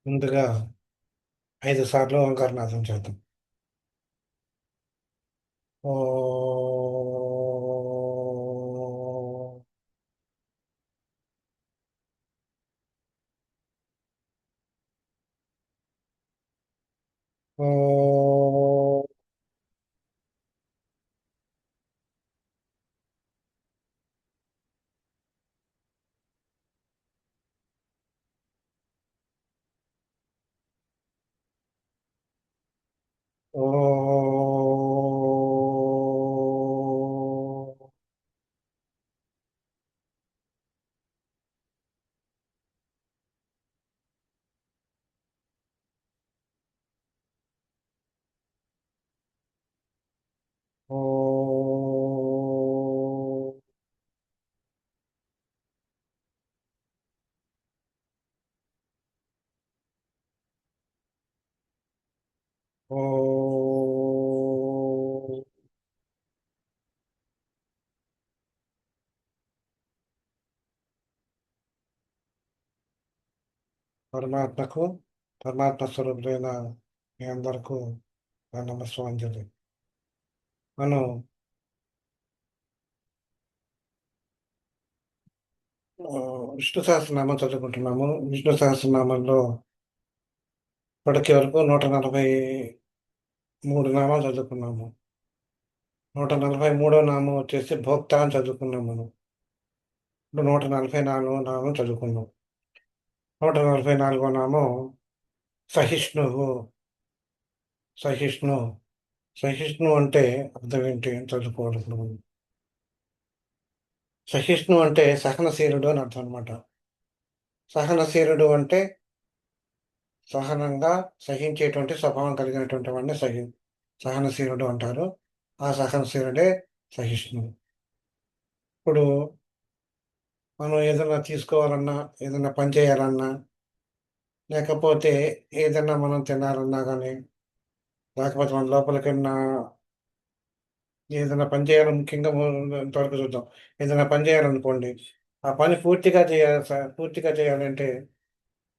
ముందుగా 5 సార్లు ఓంకారనాదం చేద్దాం. ఓ ఓ ఓ ఓ పరమాత్మకు పరమాత్మ స్వరూపులైన మీ అందరకు నా నమస్సుమాంజలి. మనం ఆ, విష్ణు సహస్రనామం చదువుకుంటున్నాము. విష్ణు సహస్రనామంలో ఇప్పటికి వరకు 143 నామాలు చదువుకున్నాము. 143వ నామం వచ్చేసి భోక్త అని చదువుకున్నాం మనం. ఇప్పుడు 144వ నామం చదువుకున్నాం. 144వ నామం సహిష్ణువు. సహిష్ణు సహిష్ణు అంటే అర్థం ఏంటి అని చదువుకోవాలి ఇప్పుడు మనం. సహిష్ణు అంటే సహనశీలుడు అని అర్థం అనమాట. సహనశీలుడు అంటే సహనంగా సహించేటువంటి స్వభావం కలిగినటువంటి వాడిని సహనశీలుడు అంటారు. ఆ సహనశీలుడే సహిష్ణువు. ఇప్పుడు మనం ఏదైనా తీసుకోవాలన్నా, ఏదైనా పని చేయాలన్నా, లేకపోతే ఏదైనా మనం తినాలన్నా కానీ, లేకపోతే మన లోపలికన్నా ఏదైనా పని చేయాలి, ముఖ్యంగా ఇంతవరకు చూద్దాం. ఏదైనా పని చేయాలనుకోండి, ఆ పని పూర్తిగా చేయాలంటే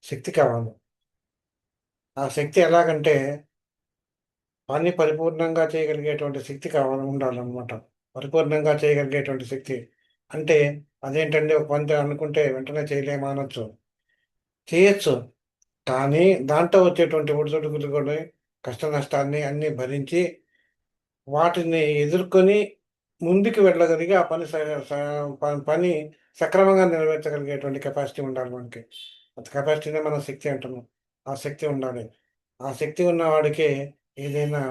శక్తి కావాలి. ఆ శక్తి ఎలాగంటే పని పరిపూర్ణంగా చేయగలిగేటువంటి శక్తి ఉండాలన్నమాట. పరిపూర్ణంగా చేయగలిగేటువంటి శక్తి అంటే అదేంటండి, ఒక పని అనుకుంటే వెంటనే చేయలేమా అనొచ్చు. చేయొచ్చు. కానీ దాంట్లో వచ్చేటువంటి ఒడిదుడుకులు కూడా, కష్ట నష్టాన్ని అన్ని భరించి వాటిని ఎదుర్కొని ముందుకు వెళ్ళగలిగి ఆ పని సక్రమంగా నెరవేర్చగలిగేటువంటి కెపాసిటీ ఉండాలి మనకి. అంత కెపాసిటీనే మనం శక్తి అంటున్నాం. ఆ శక్తి ఉండాలి. ఆ శక్తి ఉన్న వాడికే ఏదైనా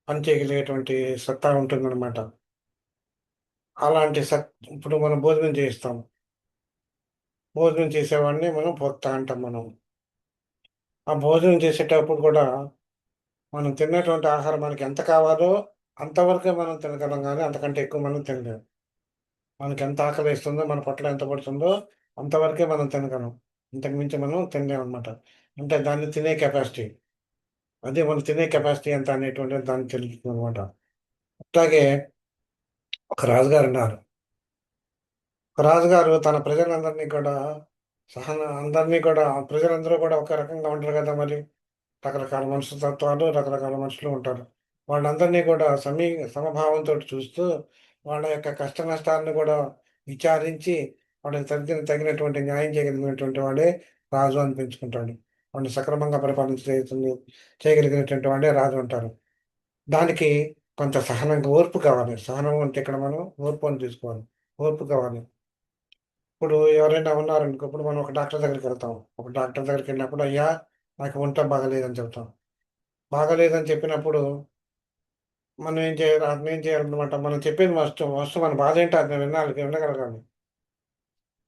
పని చేయగలిగేటువంటి సత్తా ఉంటుందన్నమాట. అలాంటి ఇప్పుడు మనం భోజనం చేస్తాం. భోజనం చేసేవాడిని మనం భోక్త అంటాం మనం. ఆ భోజనం చేసేటప్పుడు కూడా మనం తిన్నటువంటి ఆహారం మనకి ఎంత కావాలో అంతవరకే మనం తినగలం, కానీ అంతకంటే ఎక్కువ మనం తినలేం. మనకి ఎంత ఆకలి వేస్తుందో, మన పొట్టలో ఎంత పడుతుందో అంతవరకే మనం తినగలం. ఇంతకు మించి మనం తినలేం అనమాట. అంటే దాన్ని తినే కెపాసిటీ, అదే మనం తినే కెపాసిటీ ఎంత అనేటువంటిది దానికి తెలుస్తుంది అనమాట. అట్లాగే ఒక రాజుగారు ఉన్నారు. ఒక రాజుగారు తన ప్రజలందరినీ కూడా అందరినీ కూడా, ప్రజలందరూ కూడా ఒక రకంగా ఉంటారు కదా మరి. రకరకాల మనస్తత్వాలు, రకరకాల మనుషులు ఉంటారు. వాళ్ళందరినీ కూడా సమభావంతో చూస్తూ వాళ్ళ యొక్క కష్ట నష్టాలను కూడా విచారించి వాళ్ళకి తగినటువంటి న్యాయం చేయగలిగినటువంటి వాడే రాజు అనిపించుకుంటాడు. వాడిని సక్రమంగా చేయగలిగినటువంటి వాడే రాజు అంటారు. దానికి కొంత సహనంగా ఓర్పు కావాలి. సహనం అంటే ఇక్కడ మనం ఓర్పు అని తీసుకోవాలి. ఓర్పు కావాలి. ఇప్పుడు ఎవరైనా ఉన్నారనుకో, ఇప్పుడు మనం ఒక డాక్టర్ దగ్గరికి వెళ్తాం. ఒక డాక్టర్ దగ్గరికి వెళ్ళినప్పుడు, అయ్యా నాకు ఒంట్లో బాగాలేదని చెప్తాం. బాగాలేదని చెప్పినప్పుడు మనం ఏం చేయాలి? అతను ఏం చేయాలన్నమాట, మనం చెప్పేది ఫస్ట్ ఫస్ట్ మన బాధ ఏంటో అతను వినగలగాలి.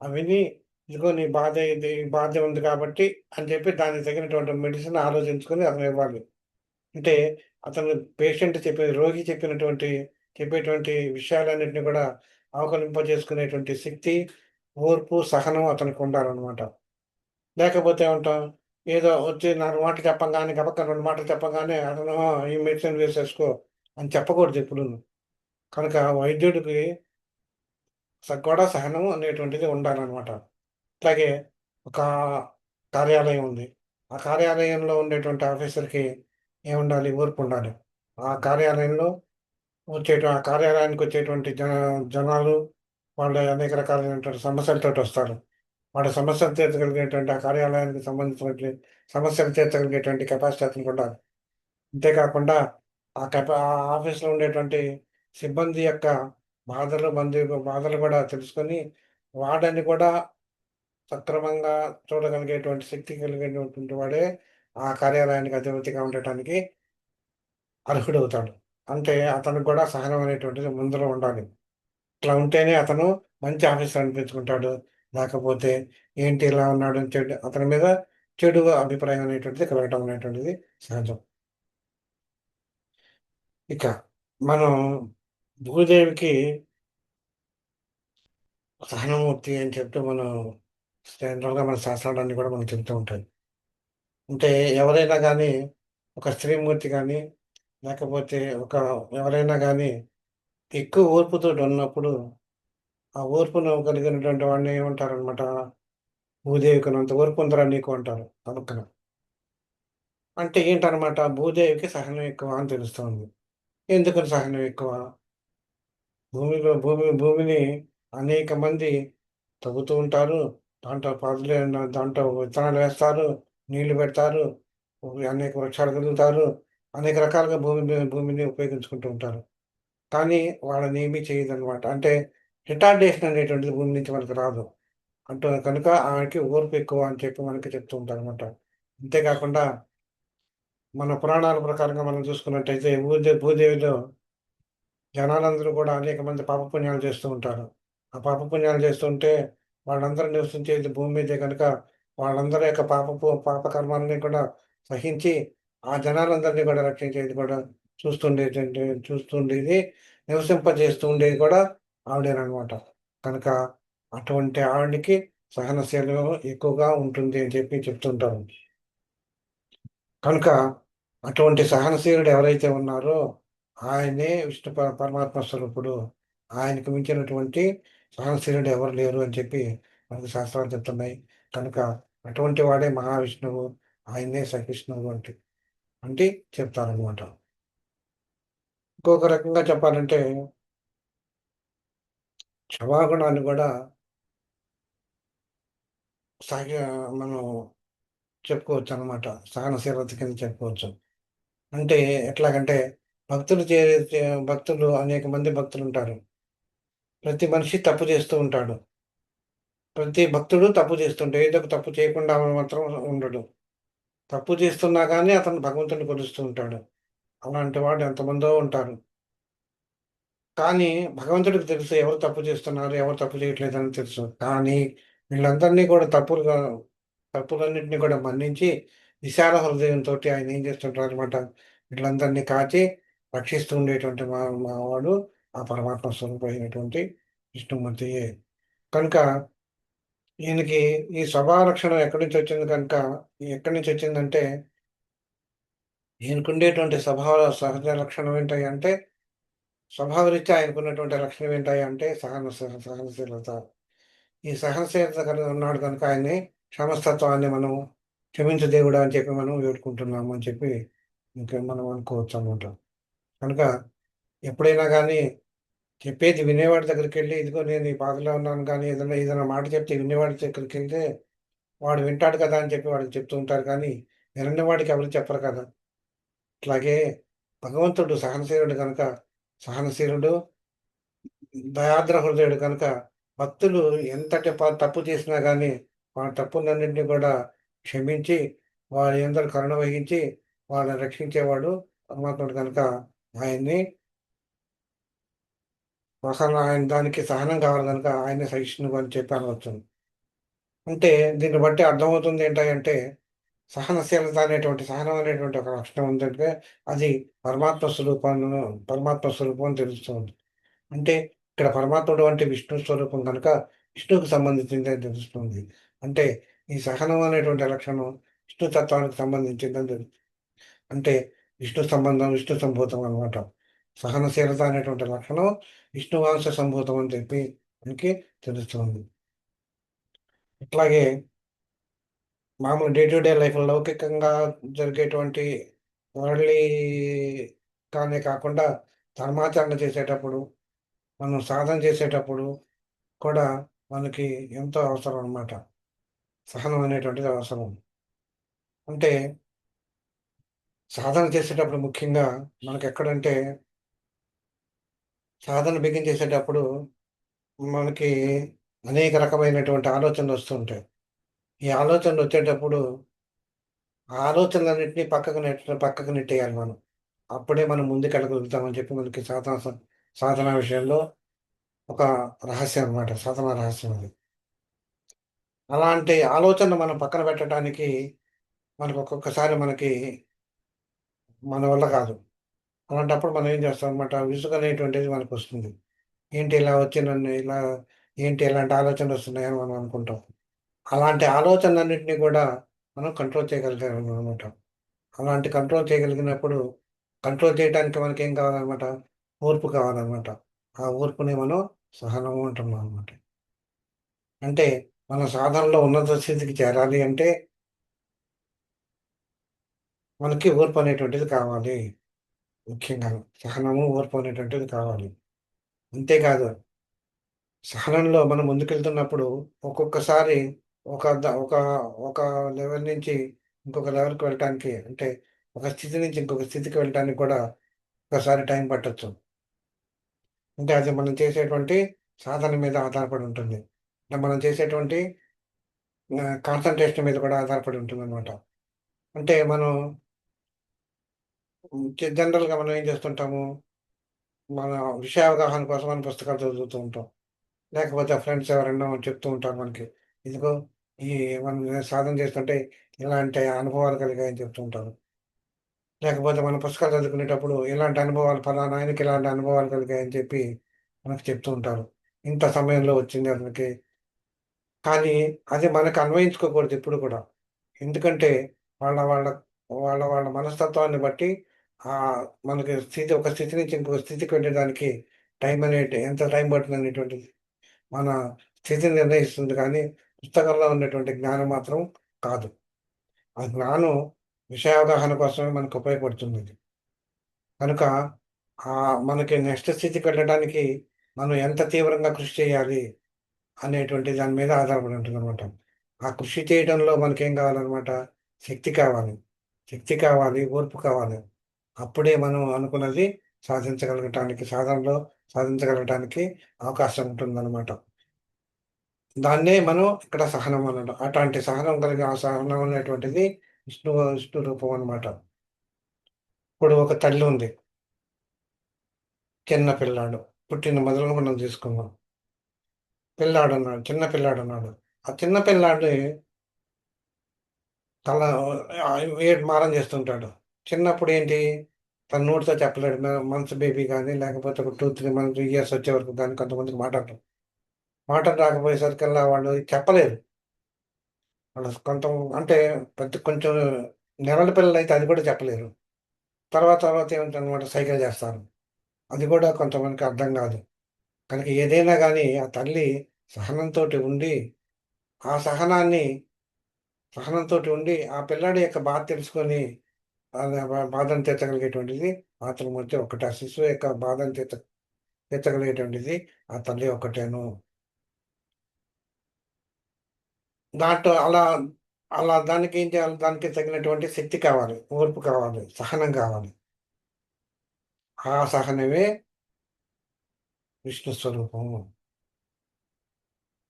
విని, ఇదిగో నీ బాధ ఇది, ఈ బాధ ఉంది కాబట్టి అని చెప్పి దానికి తగినటువంటి మెడిసిన్ ఆలోచించుకొని అతను ఇవ్వాలి. అంటే అతను పేషెంట్ రోగి చెప్పేటువంటి విషయాలన్నిటిని కూడా అవకలింపజేసుకునేటువంటి శక్తి, ఓర్పు, సహనం అతనికి ఉండాలన్నమాట. లేకపోతే ఏమంటాం, ఏదో వచ్చి 4 మాటలు చెప్పంగానే గబక్కన 2 మాటలు చెప్పంగానే అతను ఈ మెడిసిన్ వేసేసుకో అని చెప్పకూడదు ఎప్పుడూను. కనుక వైద్యుడికి కూడా సహనం అనేటువంటిది ఉండాలనమాట. అట్లాగే ఒక కార్యాలయం ఉంది. ఆ కార్యాలయంలో ఉండేటువంటి ఆఫీసర్‌కి ఏముండాలి? ఓర్పుండాలి. ఆ కార్యాలయంలో ఆ కార్యాలయానికి వచ్చేటువంటి జనాలు వాళ్ళు అనేక రకాలైనటువంటి సమస్యలతోటొస్తారు. వాళ్ళ సమస్యలు తీర్చగలిగేటువంటి ఆ కార్యాలయానికి సంబంధించినటువంటి సమస్యలు తీర్చగలిగేటువంటి కెపాసిటీ అతనికుండాలి. అంతేకాకుండా ఆ ఆఫీస్‌లో ఉండేటువంటి సిబ్బంది యొక్క బాధలు కూడా తెలుసుకొని, వాడని కూడా సక్రమంగా చూడగలిగేటువంటి శక్తి కలిగినటువంటి వాడే ఆ కార్యాలయానికి అధిపతిగా ఉండటానికి అర్హుడవుతాడు. అంటే అతనికి కూడా సహనం అనేటువంటిది ముందర ఉండాలి. ఇట్లా ఉంటేనే అతను మంచి ఆఫీసర్ అనిపించుకుంటాడు. లేకపోతే ఏంటి ఇలా ఉన్నాడు అని అతని మీద చెడు అభిప్రాయం అనేటువంటిది కలగటం అనేటువంటిది సహజం. ఇక మనం భూదేవికి సహనమూర్తి అని చెప్పి మనం జనరల్‌గా మన శాస్త్రాలన్నీ కూడా మనకు చెప్తూ ఉంటాయి. అంటే ఎవరైనా గానీ, ఒక స్త్రీమూర్తి గానీ, లేకపోతే ఎవరైనా గానీ ఎక్కువ ఓర్పుతోటున్నప్పుడు, ఆ ఓర్పును కలిగినటువంటి వాడిని ఏమంటారనమాట, భూదేవికున్నంత ఓర్పుందిరా నీకు అంటారు గబుక్కన. అంటే ఏంటనమాట, భూదేవికి సహనం ఎక్కువ అని తెలుస్తోంది. ఎందుకని సహనం ఎక్కువ? భూమిని అనేక మంది తవ్వుతూ ఉంటారు. దాంట్లో విత్తనాలు వేస్తారు, నీళ్లు పెడతారు, అనేక వృక్షాలు కదులుతారు. అనేక రకాలుగా భూమిని ఉపయోగించుకుంటూ ఉంటారు. కానీ వాళ్ళనేమీ చేయదనమాట. అంటే రిటార్డేషన్ అనేటువంటిది భూమి నుంచి మనకు రాదు. కనుక ఆమెకి ఓర్పు ఎక్కువ అని చెప్పి మనకి చెప్తూ ఉంటారనమాట. అంతే కాకుండా మన పురాణాల ప్రకారంగా మనం చూసుకున్నట్టయితే భూదేవిలో జనాలందరూ కూడా అనేక మంది పాపపుణ్యాలు చేస్తూ ఉంటారు. ఆ పాపపుణ్యాలు చేస్తుంటే వాళ్ళందరూ నివసించేది భూమి మీదే కనుక వాళ్ళందరి యొక్క పాపకర్మాలని కూడా సహించి ఆ జనాలందరినీ కూడా రక్షించేది కూడా చూస్తుండేది, నివసింపజేస్తూ ఉండేది కూడా ఆవిడేననమాట. కనుక అటువంటి ఆవిడకి సహనశీలం ఎక్కువగా ఉంటుంది అని చెప్పి చెప్తుంటారు. కనుక అటువంటి సహనశీలుడు ఎవరైతే ఉన్నారో ఆయనే విష్ణు పరమాత్మ స్వరూపుడు. ఆయనకు మించినటువంటి సహనశీలుడు ఎవరు లేరు అని చెప్పి మనకు శాస్త్రాలు చెప్తున్నాయి. కనుక అటువంటి వాడే మహావిష్ణువు. ఆయన్నే సహిష్ణువు అంటే చెప్తారనమాట. ఇంకొక రకంగా చెప్పాలంటే క్షమాగుణాన్ని కూడా సాగి మనం చెప్పుకోవచ్చనమాట. సహనశీలత కింద చెప్పుకోవచ్చు. అంటే ఎట్లాగంటే భక్తులు చే చే భక్తులు అనేక మంది భక్తులుంటారు. ప్రతి మనిషి తప్పు చేస్తూ ఉంటాడు. ప్రతి భక్తుడు తప్పు చేస్తుంటే ఏదో ఒక తప్పు చేయకుండా మాత్రం ఉండడు. తప్పు చేస్తున్నా గాని అతను భగవంతుడిని కొలుస్తూ ఉంటాడు. అలాంటి వాడు ఎంతమందో ఉంటారు. కానీ భగవంతుడికి తెలుసు ఎవరు తప్పు చేస్తున్నారు, ఎవరు తప్పు చేయట్లేదని తెలుసు. కానీ వీళ్ళందరినీ కూడా తప్పులన్నింటినీ కూడా మన్నించి విశాల హృదయంతోటి ఆయన ఏం చేస్తుంటారనమాట, వీళ్ళందరినీ కాచి రక్షిస్తూ ఉండేటువంటి మావాడు ఆ పరమాత్మ స్వరూపుడైనటువంటి విష్ణుమూర్తియే. కనుక ఈయనకి ఈ స్వభావ లక్షణం ఎక్కడి నుంచి వచ్చింది కనుక ఎక్కడి నుంచి వచ్చిందంటే ఈయనకుండేటువంటి సహజ లక్షణం ఏంటంటే స్వభావరీత్యా ఆయనకున్నటువంటి లక్షణం ఏంటంటే సహనశీలత. ఈ సహనశీలత కలిగి ఉన్నాడు కనుక ఆయన్ని క్షమస్తత్వాన్ని మనం క్షమించు దేవుడా అని చెప్పి మనం వేడుకుంటున్నాము అని చెప్పి ఇంకా మనం అనుకోవచ్చు అన్నమాట. కనుక ఎప్పుడైనా గానీ చెప్పేది వినేవాడి దగ్గరికెళ్ళి ఇదిగో నేను ఈ బాధలో ఉన్నాను గానీ ఏదైనా మాట చెప్తే వినేవాడి దగ్గరికెళ్తే వాడు వింటాడు కదా అని చెప్పి వాడికి చెప్తూ ఉంటారు కానీ వినని వాడికి ఎవరు చెప్పరు కదా! అట్లాగే భగవంతుడు సహనశీలుడు కనుక సహనశీలుడు, దయార్ద్ర హృదయుడు కనుక భక్తులు ఎంతటి తప్పు చేసినా గానీ, ఆ తప్పులన్నింటినీ కూడా క్షమించి, వారి యందు కరుణ వహించి వాళ్ళని రక్షించేవాడు పరమాత్ముడు కనుక ఆయన్ని ఆయన దానికి సహనం కావాలి కనుక ఆయన్ని సహిష్ణువు అని చెప్పి అనవచ్చు. అంటే దీన్ని బట్టి అర్థమవుతుంది ఏంటంటే సహనశీలత అనేటువంటి సహనం అనేటువంటి ఒక లక్షణం ఉందంటే అది పరమాత్మ స్వరూపాన్ని పరమాత్మ స్వరూపం అని తెలుస్తుంది. అంటే ఇక్కడ పరమాత్ముడు అంటే విష్ణు స్వరూపం కనుక విష్ణువుకి సంబంధించింది అని తెలుస్తుంది. అంటే ఈ సహనం అనేటువంటి లక్షణం విష్ణు తత్వానికి సంబంధించిందని అంటే విష్ణు సంబంధం విష్ణు సంభూతం అనమాట. సహనశీలత అనేటువంటి లక్షణం విష్ణువాంశ సంభూతం అని చెప్పి మనకి తెలుస్తుంది. ఇట్లాగే మామూలు డే టు డే లైఫ్ లౌకికంగా జరిగేటువంటి వరల్డ్లీ కానే కాకుండా ధర్మాచరణ చేసేటప్పుడు మనం సాధన చేసేటప్పుడు కూడా మనకి ఎంతో అవసరం అన్నమాట. సహనం అనేటువంటిది అవసరం. అంటే సాధన చేసేటప్పుడు ముఖ్యంగా మనకెక్కడంటే సాధన బిగిన్ చేసేటప్పుడు మనకి అనేక రకమైనటువంటి ఆలోచనలు వస్తుంటాయి. ఈ ఆలోచనలు వచ్చేటప్పుడు ఆ ఆలోచనలన్నింటినీ పక్కకు నెట్టేయాలి మనం. అప్పుడే మనం ముందుకెళ్ళగలుగుతామని చెప్పి మనకి సాధన విషయంలో ఒక రహస్యం అన్నమాట. సాధన రహస్యం అది. అలాంటి ఆలోచనలు మనం పక్కన పెట్టడానికి మనకు ఒక్కొక్కసారి మన వల్ల కాదు. అలాంటప్పుడు మనం ఏం చేస్తామన్నమాట విసుగనేటువంటిది మనకొస్తుంది. ఏంటి ఇలా వచ్చి నన్ను ఇలా ఏంటి ఇలాంటి ఆలోచనలొస్తున్నాయని మనం అనుకుంటాం. అలాంటి ఆలోచనలన్నింటినీ కూడా మనం కంట్రోల్ చేయగలిగామనమాట. అలాంటి కంట్రోల్ చేయగలిగినప్పుడు కంట్రోల్ చేయడానికి మనకేం కావాలనమాట? ఓర్పు కావాలనమాట. ఆ ఓర్పుని మనం సహనము అంటున్నాం అనమాట. అంటే మన సాధనలో ఉన్నత స్థితికి చేరాలి అంటే మనకి ఓర్పు అనేటువంటిది కావాలి. ముఖ్యంగా సహనము, ఓర్పు అనేటువంటిది కావాలి. అంతేకాదు సహనంలో మనం ముందుకెళ్తున్నప్పుడు ఒక్కొక్కసారి ఒక ద ఒక ఒక లెవెల్ నుంచి ఇంకొక లెవెల్‌కి వెళ్ళటానికి అంటే ఒక స్థితి నుంచి ఇంకొక స్థితికి వెళ్ళటానికి కూడా ఒకసారి టైం పట్టొచ్చు. అంటే అది మనం చేసేటువంటి సాధన మీద ఆధారపడి ఉంటుంది. అంటే మనం చేసేటువంటి కాన్సంట్రేషన్ మీద కూడా ఆధారపడి ఉంటుందనమాట. అంటే మనం జనరల్‌గా మనం ఏం చేస్తుంటాము, మన విషయ అవగాహన కోసం మనం పుస్తకాలు చదువుతూ ఉంటాం. లేకపోతే ఫ్రెండ్స్ ఎవరైనా చెప్తూ ఉంటారు మనకి. ఇదిగో ఈ మనం సాధన చేస్తుంటే ఇలాంటి అనుభవాలు కలిగాయని చెప్తూ ఉంటారు. లేకపోతే మనం పుస్తకాలు చదువుకునేటప్పుడు ఇలాంటి అనుభవాలు ఫలానా ఆయనకి ఇలాంటి అనుభవాలు కలిగాయని చెప్పి మనకు చెప్తూ ఉంటారు. ఇంత సమయంలో వచ్చింది అతనికి. కానీ అది మనకు అన్వయించుకోకూడదు ఎప్పుడు కూడా. ఎందుకంటే వాళ్ళ వాళ్ళ వాళ్ళ మనస్తత్వాన్ని బట్టి మనకి ఒక స్థితి నుంచి ఇంకొక స్థితికి వెళ్ళడానికి ఎంత టైం పడుతుందనేటువంటిది మన స్థితిని నిర్ణయిస్తుంది కానీ, పుస్తకంలో ఉన్నటువంటి జ్ఞానం మాత్రం కాదు. ఆ జ్ఞానం విషయావగాహన కోసమే మనకు ఉపయోగపడుతుందది. కనుక మనకి నెక్స్ట్ స్థితికి వెళ్ళడానికి మనం ఎంత తీవ్రంగా కృషి చేయాలి అనేటువంటి దాని మీద ఆధారపడి ఉంటుందనమాట. ఆ కృషి చేయడంలో మనకేం కావాలనమాట? శక్తి కావాలి. శక్తి కావాలి, ఓర్పు కావాలి. అప్పుడే మనం అనుకున్నది సాధనలో సాధించగలగటానికి అవకాశం ఉంటుందనమాట. దాన్నే మనం ఇక్కడ సహనం అనడం. అట్లాంటి సహనం కలిగి ఆ సహనం అనేటువంటిది విష్ణు రూపం అనమాట. ఇప్పుడు ఒక తల్లి ఉంది. చిన్న పిల్లాడు. పుట్టిన మొదలుగా మనం తీసుకుందాం. పిల్లాడున్నాడు. చిన్న పిల్లాడున్నాడు. ఆ చిన్న పిల్లాడిని తల మారం చేస్తుంటాడు. చిన్నప్పుడు ఏంటి తన నోటితో చెప్పలేడు. మంత్స్ బేబీ గాని, లేకపోతే ఒక 2, 3 మంత్స్, ఇయర్స్ వచ్చే వరకు గాని కొంతమందికి మాటలు మాటలు రాకపోయేసరికల్లా వాళ్ళు చెప్పలేరు. వాళ్ళు అంటే కొంచెం నెలల పిల్లలైతే అది కూడా చెప్పలేరు. తర్వాత ఏమిటనమాట సైగలు చేస్తారు. అది కూడా కొంతమందికి అర్థం కాదు. కనుక ఏదైనా గాని ఆ తల్లి సహనంతోటి ఉండి, ఆ సహనంతోటి ఉండి, ఆ పిల్లాడి యొక్క బాధ తెలుసుకొని బాధను తీర్చగలిగేటువంటిది మాతృమూర్తి ఒక్కటే. ఆ శిశువు యొక్క బాధను తీర్చగలిగేటువంటిది ఆ తల్లి ఒక్కటేను. దాంట్లో అలా దానికి ఏం చేయాలి? దానికి తగినటువంటి శక్తి కావాలి, ఓర్పు కావాలి, సహనం కావాలి. ఆ సహనమే విష్ణు స్వరూపము.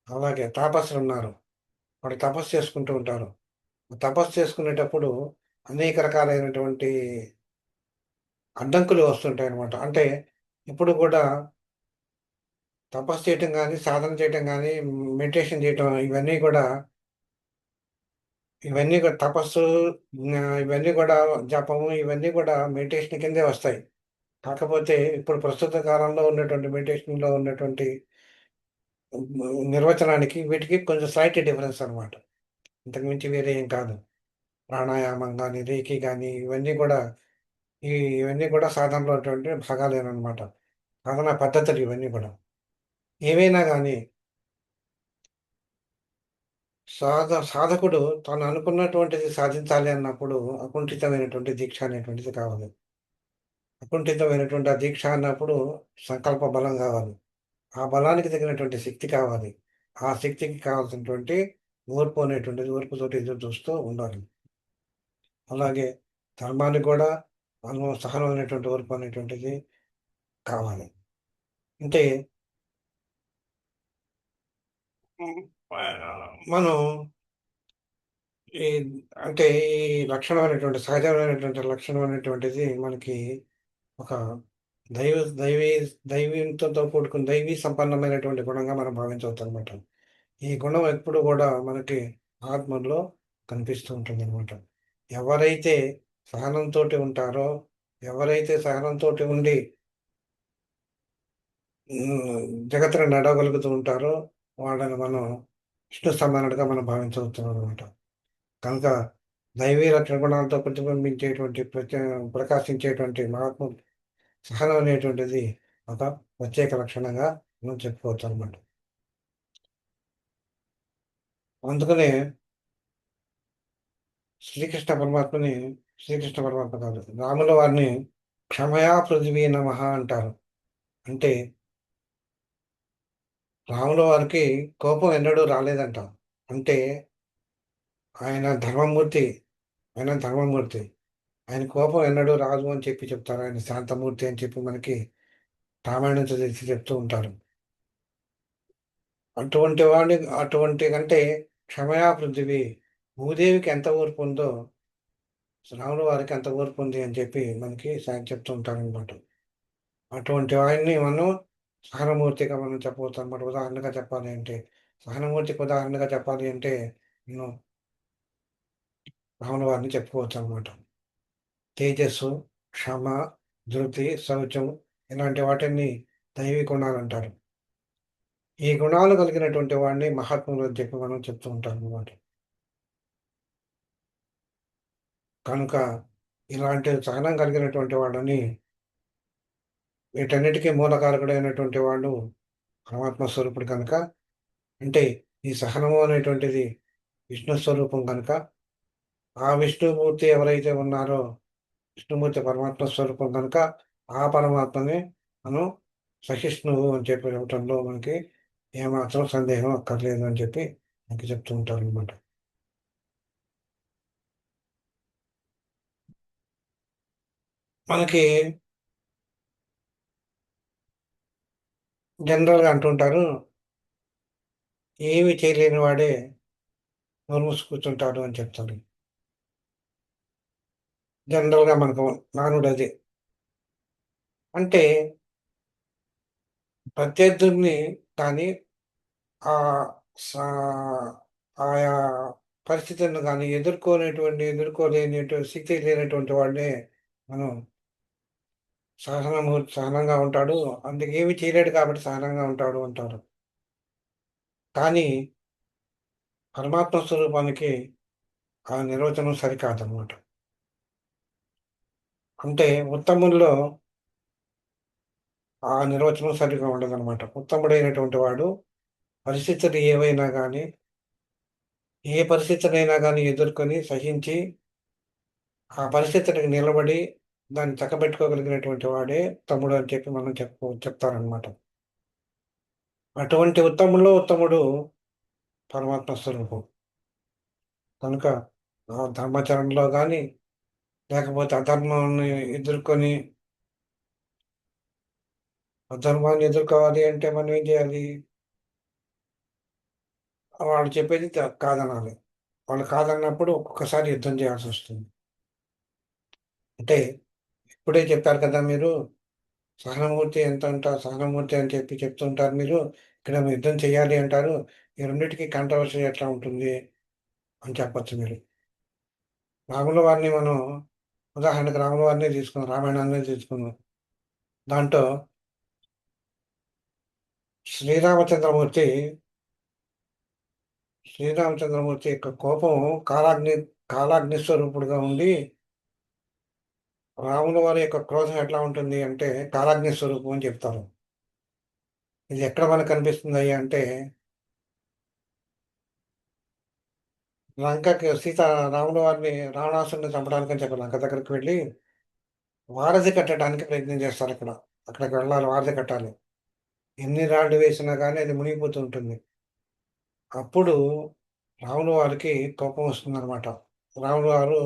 అలాగే తాపసులున్నారు. వాళ్ళు తపస్సు చేసుకుంటూ ఉంటారు. తపస్సు చేసుకునేటప్పుడు అనేక రకాలైనటువంటి అడ్డంకులు వస్తుంటాయన్నమాట. అంటే ఇప్పుడు కూడా తపస్సు చేయటం గానీ, సాధన చేయటం గానీ, మెడిటేషన్ చేయటం ఇవన్నీ కూడా తపస్సు, ఇవన్నీ కూడా జపము, ఇవన్నీ కూడా మెడిటేషన్ కిందే వస్తాయి. కాకపోతే ఇప్పుడు ప్రస్తుత కాలంలో ఉన్నటువంటి మెడిటేషన్‌లో ఉన్నటువంటి నిర్వచనానికి వీటికి కొంచెం స్లైట్ డిఫరెన్స్ అనమాట. ఇంతకు మించి వేరే ఏం కాదు. ప్రాణాయామం గానీ, రేకి గానీ ఈ ఇవన్నీ కూడా సాధనలో ఉన్నటువంటి భాగాలేననమాట. సాధనా పద్ధతులు ఇవన్నీ కూడా. ఏవైనా గానీ సాధకుడు తాను అనుకున్నటువంటిది సాధించాలి అన్నప్పుడు అకుంఠితమైనటువంటి దీక్ష అనేటువంటిది కావాలి. అకుంఠితమైనటువంటి ఆ దీక్ష అన్నప్పుడు సంకల్ప బలం గావాలి. ఆ బలానికి తగినటువంటి శక్తి కావాలి. ఆ శక్తికి కావాల్సినటువంటి ఓర్పు అనేటువంటిది ఓర్పుతోటి ఎదురు చూస్తూ ఉండాలి. అలాగే ధర్మానికి గూడా సహనం అనేటువంటి ఓర్పు అనేటువంటిది కావాలి. అంటే హ్మ్. మనం ఈ అంటే ఈ లక్షణం అనేటువంటి సహజమైనటువంటి లక్షణం అనేటువంటిది మనకి ఒక దైవ దైవీ దైవీంతో కూడుకున్న దైవీ సంపన్నమైనటువంటి గుణంగా మనం భావించవచ్చనమాట. ఈ గుణం ఎప్పుడు గూడా మనకి ఆత్మల్లో కనిపిస్తూ ఉంటుందనమాట. ఎవరైతే సహనంతోటి ఉంటారో, ఎవరైతే సహనంతోటి ఉండి జగత్తులో నడవగలుగుతూ ఉంటారో, వాళ్ళని మనం విష్ణు సమానుడిగా మనం భావించవచ్చుననమాట. కనుక దైవీ లక్షణ గుణాలతో ప్రతిబింబించేటువంటి ప్రకాశించేటువంటి మహాత్ముడు సహనం అనేటువంటిది ఒక ప్రత్యేక లక్షణంగా మనం చెప్పుకోవచ్చనమాట. అందుకనే శ్రీకృష్ణ పరమాత్మ కాదు, రాముల వారిని క్షమయా పృథివీ నమః అంటారు. అంటే రాముల వారికి కోపం ఎన్నడూ రాలేదంట. అంటే ఆయన ధర్మమూర్తి. ఆయన ధర్మమూర్తి. ఆయన కోపం ఎన్నడూ రాదు అని చెప్తారు. ఆయన శాంతమూర్తి అని చెప్పి మనకి రామాయణం చదివితే చెప్తూ ఉంటారు. అటువంటి కంటే క్షమయా పృథివీ, భూదేవికి ఎంత ఓర్పు ఉందో రాముల వారికి అంత ఓర్పు ఉంది అని చెప్పి మనకి చెప్తూ ఉంటారనమాట. అటువంటి వాడిని మనం సహనమూర్తిగా మనం చెప్పవచ్చు అనమాట. ఉదాహరణగా చెప్పాలి అంటే, సహనమూర్తికి ఉదాహరణగా చెప్పాలి అంటే మనం రాముల వారిని చెప్పుకోవచ్చు అనమాట. తేజస్సు, క్షమ, ధృతి, శౌచం ఇలాంటి వాటిని దైవీ గుణాలంటారు. ఈ గుణాలు కలిగినటువంటి వాడిని మహాత్ములు అని చెప్పి మనం చెప్తూ ఉంటాం అనమాట. కనుక ఇలాంటి సహనం కలిగినటువంటి వాడని, వీటన్నిటికీ మూలకారకుడైనటువంటి వాడు పరమాత్మ స్వరూపుడు కనుక, అంటే ఈ సహనము అనేటువంటిది విష్ణు స్వరూపం కనుక, ఆ విష్ణుమూర్తి ఎవరైతే ఉన్నారో, విష్ణుమూర్తి పరమాత్మ స్వరూపం కనుక, ఆ పరమాత్మని మనం సహిష్ణువు అని చెప్పి చెప్పటంలో మనకి ఏమాత్రం సందేహం అక్కర్లేదు అని చెప్పి మనకి చెప్తూ ఉంటారనమాట. మనకి జనరల్‌గా అంటుంటారు, ఏమి చేయలేని వాడే నోరు మూసి కూర్చుంటాడు అని చెప్తారు. జనరల్‌గా మనకు నానుడది. అంటే ప్రత్యర్థుల్ని కానీ, ఆహ్, సా ఆయా పరిస్థితులను గానీ ఎదుర్కోలేనటువంటి శక్తి లేనటువంటి వాడినే మనం సహనంగా ఉంటాడు. అందుకే ఏమి చేయలేడు కాబట్టి సహనంగా ఉంటాడు అంటారు. కానీ పరమాత్మ స్వరూపానికి ఆ నిర్వచనం సరికాదనమాట. అంటే ఉత్తముల్లో ఆ నిర్వచనం సరిగ్గా ఉండదనమాట. ఉత్తముడైనటువంటి వాడు పరిస్థితులు ఏవైనా గానీ, ఏ పరిస్థితినైనా గానీ ఎదుర్కొని సహించి, ఆ పరిస్థితులకు నిలబడి దాన్ని చక్కబెట్టుకోగలిగినటువంటి వాడే ఉత్తముడు అని చెప్పి మనం చెప్తారనమాట. అటువంటి ఉత్తముల్లో ఉత్తముడు పరమాత్మ స్వరూపం. కనుక ఆ ధర్మాచరణలో గానీ, లేకపోతే అధర్మాన్ని ఎదుర్కోవాలి అంటే మనం ఏం చేయాలి? వాడు చెప్పేది కాదనాలి. వాళ్ళు కాదన్నప్పుడు ఒక్కొక్కసారి యుద్ధం చేయాల్సి వస్తుంది. అంటే ఇప్పుడే చెప్పారు కదా మీరు, సహనమూర్తి ఎంత అంటారు, సహనమూర్తి అని చెప్పి చెప్తుంటారు మీరు. ఇక్కడ మీరు యుద్ధం చేయాలి అంటారు. ఈ రెండింటికి కాంట్రవర్సీ ఎట్లా ఉంటుంది అని చెప్పొచ్చు మీరు. రాముల వారిని మనం ఉదాహరణకు రాముల వారిని తీసుకున్నాం, రామాయణాన్ని తీసుకున్నాం. దాంట్లో శ్రీరామచంద్రమూర్తి శ్రీరామచంద్రమూర్తి యొక్క కోపం కాలాగ్ని కాలాగ్ని స్వరూపుడుగా ఉండి, రాముల వారి యొక్క క్రోధం ఎట్లా ఉంటుంది అంటే కాలాగ్ని స్వరూపం అని చెప్తారు. ఇది ఎక్కడ మనకు కనిపిస్తుంది అయ్యా అంటే, లంకకి రాముల వారిని రావణాసురుని చంపడానికని చెప్పి లంక దగ్గరికి వెళ్ళి వారధి కట్టడానికి ప్రయత్నం చేస్తారు అక్కడ. అక్కడికి వెళ్ళాలి, వారధి కట్టాలి. ఎన్ని రాళ్ళు వేసినా కానీ అది మునిగిపోతూ ఉంటుంది. అప్పుడు రాముల వారికి కోపం వస్తుందన్నమాట. రాముల వారు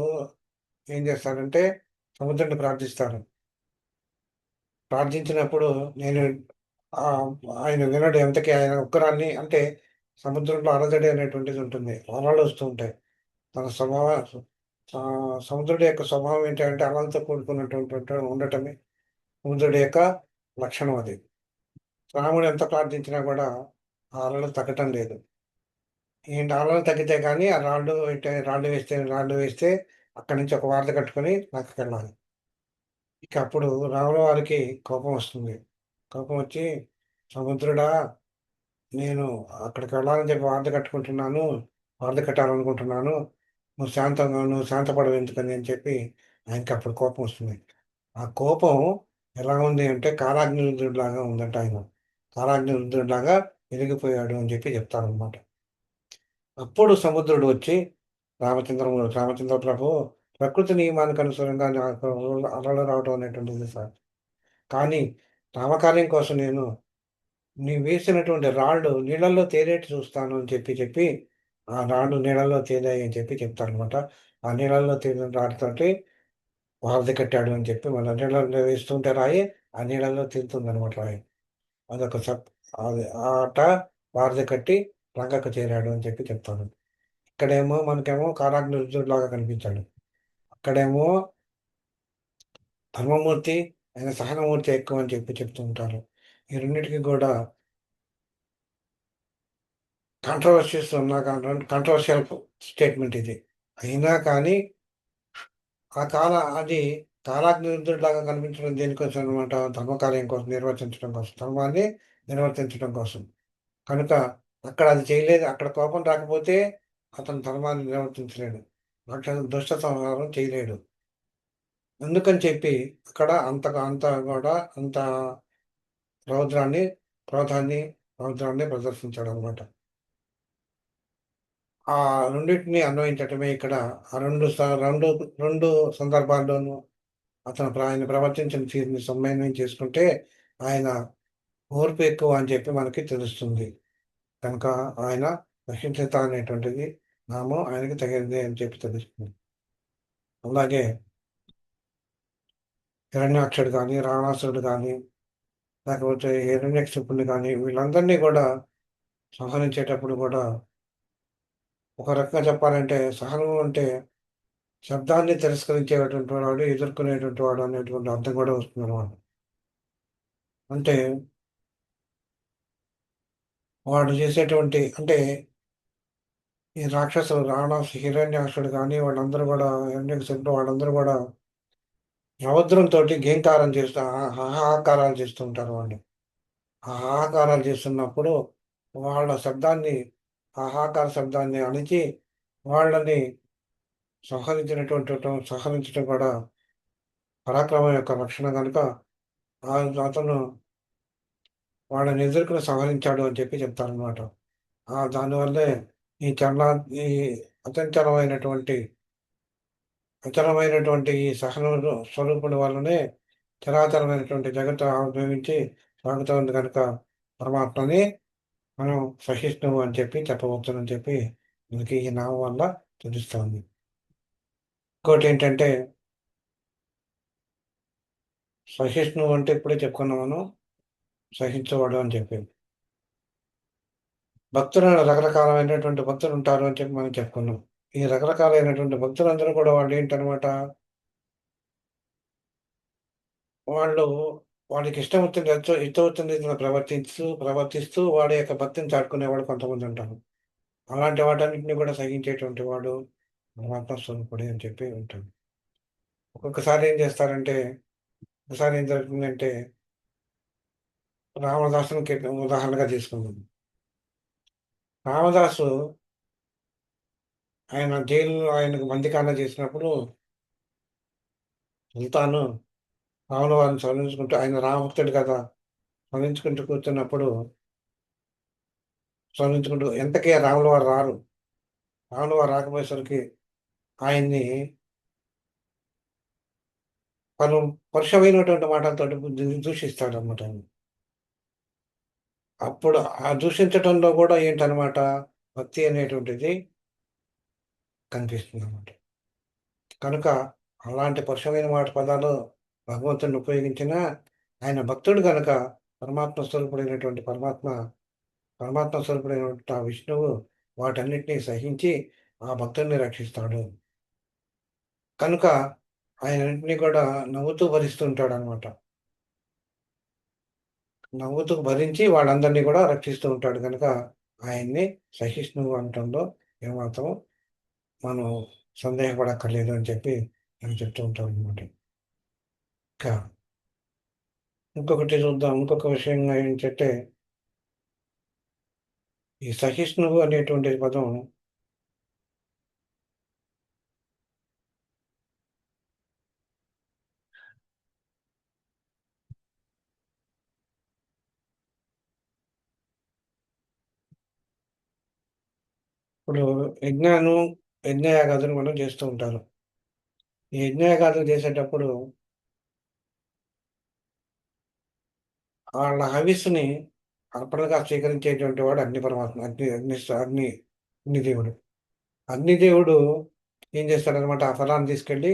ఏం చేస్తారంటే సముద్రుడిని ప్రార్థిస్తారు. ప్రార్థించినప్పుడు నేను ఆ, ఆయన వినడు. ఎంతకీ ఆయన ఉత్తరాన్ని అంటే సముద్రంలో అలజడి అనేటువంటిది ఉంటుంది, అలలు వస్తూ ఉంటాయి. తన సముద్రుడి యొక్క స్వభావం ఏంటంటే అలలతో కూడుకున్నటువంటి ఉండటమే సముద్రుడి యొక్క లక్షణం అది. రాముడు ఎంత ప్రార్థించినా కూడా ఆ అలలు తగ్గటం లేదు. ఏంటి అలలు తగ్గితే కానీ ఆ రాళ్ళు వేస్తే అక్కడి నుంచి ఒక వారధి కట్టుకొని వెళ్ళాలి. ఇక అప్పుడు రాముల వారికి కోపం వస్తుంది. కోపం వచ్చి, సముద్రుడా, నేను అక్కడికి వెళ్ళాలని చెప్పి వారధి కట్టుకుంటున్నాను, వారధి కట్టాలనుకుంటున్నాను. నువ్వు శాంతపడవు ఎందుకని అని చెప్పి ఆయనకి అప్పుడు కోపం వస్తుంది. ఆ కోపం ఎలా ఉంది అంటే కాలాగ్ని రుద్రుడిలాగా ఉందంట ఆయన. కాలాగ్ని రుద్రుడిలాగా వెలిగిపోయాడు అని చెప్పి చెప్తారనమాట. అప్పుడు సముద్రుడు వచ్చి రామచంద్ర ప్రభు, ప్రకృతి నియమానికి అనుసారంగా నాకు అలలు రావడం అనేటువంటిది సార్. కానీ రామకార్యం కోసం నేను నీ వేసినటువంటి రాళ్ళు నీళ్ళల్లో తేలేటి చూస్తాను అని చెప్పి ఆ రాళ్ళు నీళ్ళల్లో తేలాయి అని చెప్పి చెప్తారనమాట. ఆ నీళ్ళల్లో తేలిన రాళ్ళతోటి వారధి కట్టాడు అని చెప్పి మళ్ళీ నీళ్ళల్లో వేస్తుంటే రాయి ఆ నీళ్ళల్లో తేలుతుంది అనమాట రాయి. అదొక సప్ అది ఆట వారధి కట్టి లంకకు చేరాడు అని చెప్పి చెప్తాను. ఇక్కడేమో మనకేమో కారాగ్ని రుద్రుడిలాగా కనిపించాడు. అక్కడేమో ధర్మమూర్తి, ఆయన సహనమూర్తి ఎక్కువ అని చెప్పి చెప్తూ ఉంటారు. ఈ రెండింటికి కూడా కాంట్రవర్సీస్ ఉన్న కాంట్రవర్షియల్ స్టేట్మెంట్ ఇది. అయినా కానీ ఆ అది కాలాగ్నిరుద్ధుడిలాగా కనిపించడం దేనికోసం అనమాట, ధర్మకార్యం కోసం, నిర్వర్తించడం కోసం, ధర్మాన్ని నిర్వర్తించడం కోసం. కనుక అక్కడ అది చేయలేదు. అక్కడ కోపం రాకపోతే అతను ధర్మాన్ని నిర్వర్తించలేడు, దుష్ట సంహారం చేయలేడు. అందుకని చెప్పి అక్కడ అంత కూడా అంత రౌద్రాన్ని క్రోధాన్ని రౌద్రాన్ని ప్రదర్శించాడు అనమాట. ఆ రెండింటిని అన్వయించటమే ఇక్కడ. ఆ రెండు సందర్భాల్లోనూ ఆయన ప్రవర్తించిన తీరుని సమన్వయం చేసుకుంటే ఆయన ఓర్పు ఎక్కువ అని చెప్పి మనకి తెలుస్తుంది. కనుక ఆయన రక్షించత అనేటువంటిది నామం ఆయనకి తగినది అని చెప్పి తెలుస్తుంది. అలాగే హిరణ్యాక్షుడు కానీ, రావణాసురుడు కానీ, లేకపోతే హిరణ్యకశిపుణ్ణి కానీ, వీళ్ళందరినీ కూడా సంహరించేటప్పుడు కూడా ఒక రకంగా చెప్పాలంటే సహనం అంటే శబ్దాన్ని తిరస్కరించేటువంటి వాడు, ఎదుర్కొనేటువంటి వాడు అనేటువంటి అర్థం కూడా వస్తుంది అనమాట. అంటే వాడు చేసేటువంటి అంటే ఈ రాక్షసులు హిరణ్యాక్షుడు కానీ వాళ్ళందరూ కూడా, హిరణ్యకశిపుడు వాళ్ళందరూ కూడా రౌద్రంతో గేంకారం చేస్తూ హాహాకారాలు చేస్తూ ఉంటారు వాళ్ళు. ఆ హాహాకారాలు చేస్తున్నప్పుడు వాళ్ళ శబ్దాన్ని, హాహాకార శబ్దాన్ని అణిచి వాళ్ళని సంహరించడం కూడా పరాక్రమం యొక్క లక్షణం కనుక ఆ అతను వాళ్ళని ఎదుర్కొని సంహరించాడు అని చెప్పి చెప్తారనమాట. దానివల్లే ఈ చలనా ఈ అచంచలమైనటువంటి అచలమైనటువంటి ఈ సహన స్వరూపుని వల్లనే చరాచరమైనటువంటి జగత్తు ఆవిర్భవించి సాగుతోంది కనుక పరమాత్మని మనం సహిష్ణువు అని చెప్పి చెప్పవచ్చునని చెప్పి మనకి ఈ నామం వల్ల తెలుస్తుంది. ఇంకోటి ఏంటంటే సహిష్ణువు అంటే ఇప్పుడే చెప్పుకున్నాం మనం, సహించేవాడు అని చెప్పి. భక్తులు రకరకాలమైనటువంటి భక్తులు ఉంటారు అని చెప్పి మనం చెప్పుకున్నాం. ఈ రకరకాలైనటువంటి భక్తులందరూ కూడా వాళ్ళేంటనమాట, వాళ్ళు వాళ్ళకిష్టం వచ్చిన ఇష్టం వచ్చిన రీతిలో ప్రవర్తిస్తూ వాడి యొక్క భక్తిని చాటుకునేవాడు కొంతమందుంటారు. అలాంటి వాటన్నిటిని కూడా సహించేటువంటి వాడు పరమాత్మ స్వరూపుడే అని చెప్పి ఉంటాడు. ఒక్కొక్కసారి ఏం చేస్తారంటే, ఒకసారి ఏం జరుగుతుందంటే, రామదాసుని ఉదాహరణగా తీసుకుందాం. రామదాసు ఆయన జైలులో ఆయనకు బందీఖానా చేసినప్పుడు సుల్తాను రాముల వారిని స్మరించుకుంటూ ఆయన రామభక్తుడు కదా! స్మరించుకుంటూ కూర్చున్నప్పుడు స్మరించుకుంటూ ఎంతకీ రాముల వారు రారు. రాముల వారు రాకపోయేసరికి ఆయన్ని పలు పరుషమైనటువంటి మాటలతోటి దూషిస్తాడనమాట ఆయన. అప్పుడు ఆ దూషించటంలో కూడా ఏంటనమాట, భక్తి అనేటువంటిది కనిపిస్తుందనమాట. కనుక అలాంటి పరుషమైన పదాలు భగవంతుడిని ఉపయోగించినా, ఆయన భక్తుడు గనక పరమాత్మ స్వరూపుడైనటువంటి పరమాత్మ స్వరూపుడైనటువంటి ఆ విష్ణువు వాటన్నిటిని సహించి ఆ భక్తుడిని రక్షిస్తాడు. కనుక ఆయనన్నిటిని కూడా నవ్వుతూ భరిస్తూ ఉంటాడనమాట. నవ్వుతూ భరించి వాళ్ళందరినీ కూడా రక్షిస్తూ ఉంటాడు గనక ఆయన్ని సహిష్ణువు అనటంలో ఏమాత్రం మనం సందేహపడక్కర్లేదు అని చెప్పి నేను చెప్తూ ఉంటాననమాట. ఇంకా ఇంకొకటి చూద్దాం. ఇంకొక విషయం ఏంటంటే, ఈ సహిష్ణువు అనేటువంటి పదం ఇప్పుడు యజ్ఞాలు, యజ్ఞయాగాదులు మనం చేస్తూ ఉంటారు. ఈ యజ్ఞయాగాదులు చేసేటప్పుడు వాళ్ళ హవిస్సుని అర్పణగా స్వీకరించేటువంటి వాడు అగ్ని పరమాత్మ. అగ్నిదేవుడు. అగ్నిదేవుడు ఏం చేస్తాడనమాట, ఆ ఫలాన్ని తీసుకెళ్ళి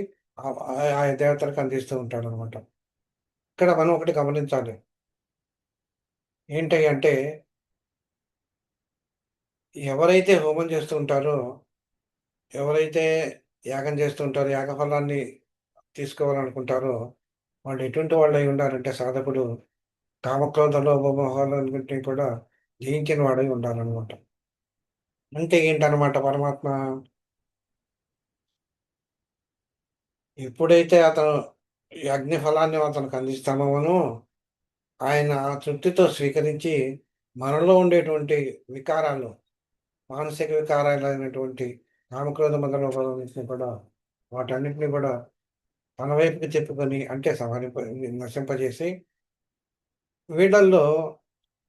ఆ దేవతలకు అందిస్తూ ఉంటాడనమాట. ఇక్కడ మనం ఒకటి గమనించాలి. ఏంటి అంటే, ఎవరైతే హోమం చేస్తూ ఉంటారో, ఎవరైతే యాగం చేస్తూ ఉంటారో, యాగ ఫలాన్ని తీసుకోవాలనుకుంటారో, వాళ్ళు ఎటువంటి వాళ్ళై ఉండాలంటే సాధకుడు కామక్రోధ లోభమోహాలన్నిటిని కూడా జయించిన వాడై ఉండాలనమాట. అంటే ఏంటనమాట పరమాత్మ, ఎప్పుడైతే అతను ఈ అగ్ని ఫలాన్ని అతనికి అందిస్తామో మనం, ఆయన తృప్తితో స్వీకరించి మనలో ఉండేటువంటి వికారాలు, మానసిక వికారాలైనటువంటి కామక్రోధ మొదలైనవన్నిటిని కూడా వాటన్నిటిని కూడా తన వైపుకి తిప్పుకొని అంటే నశింపజేసి వీళ్ళల్లో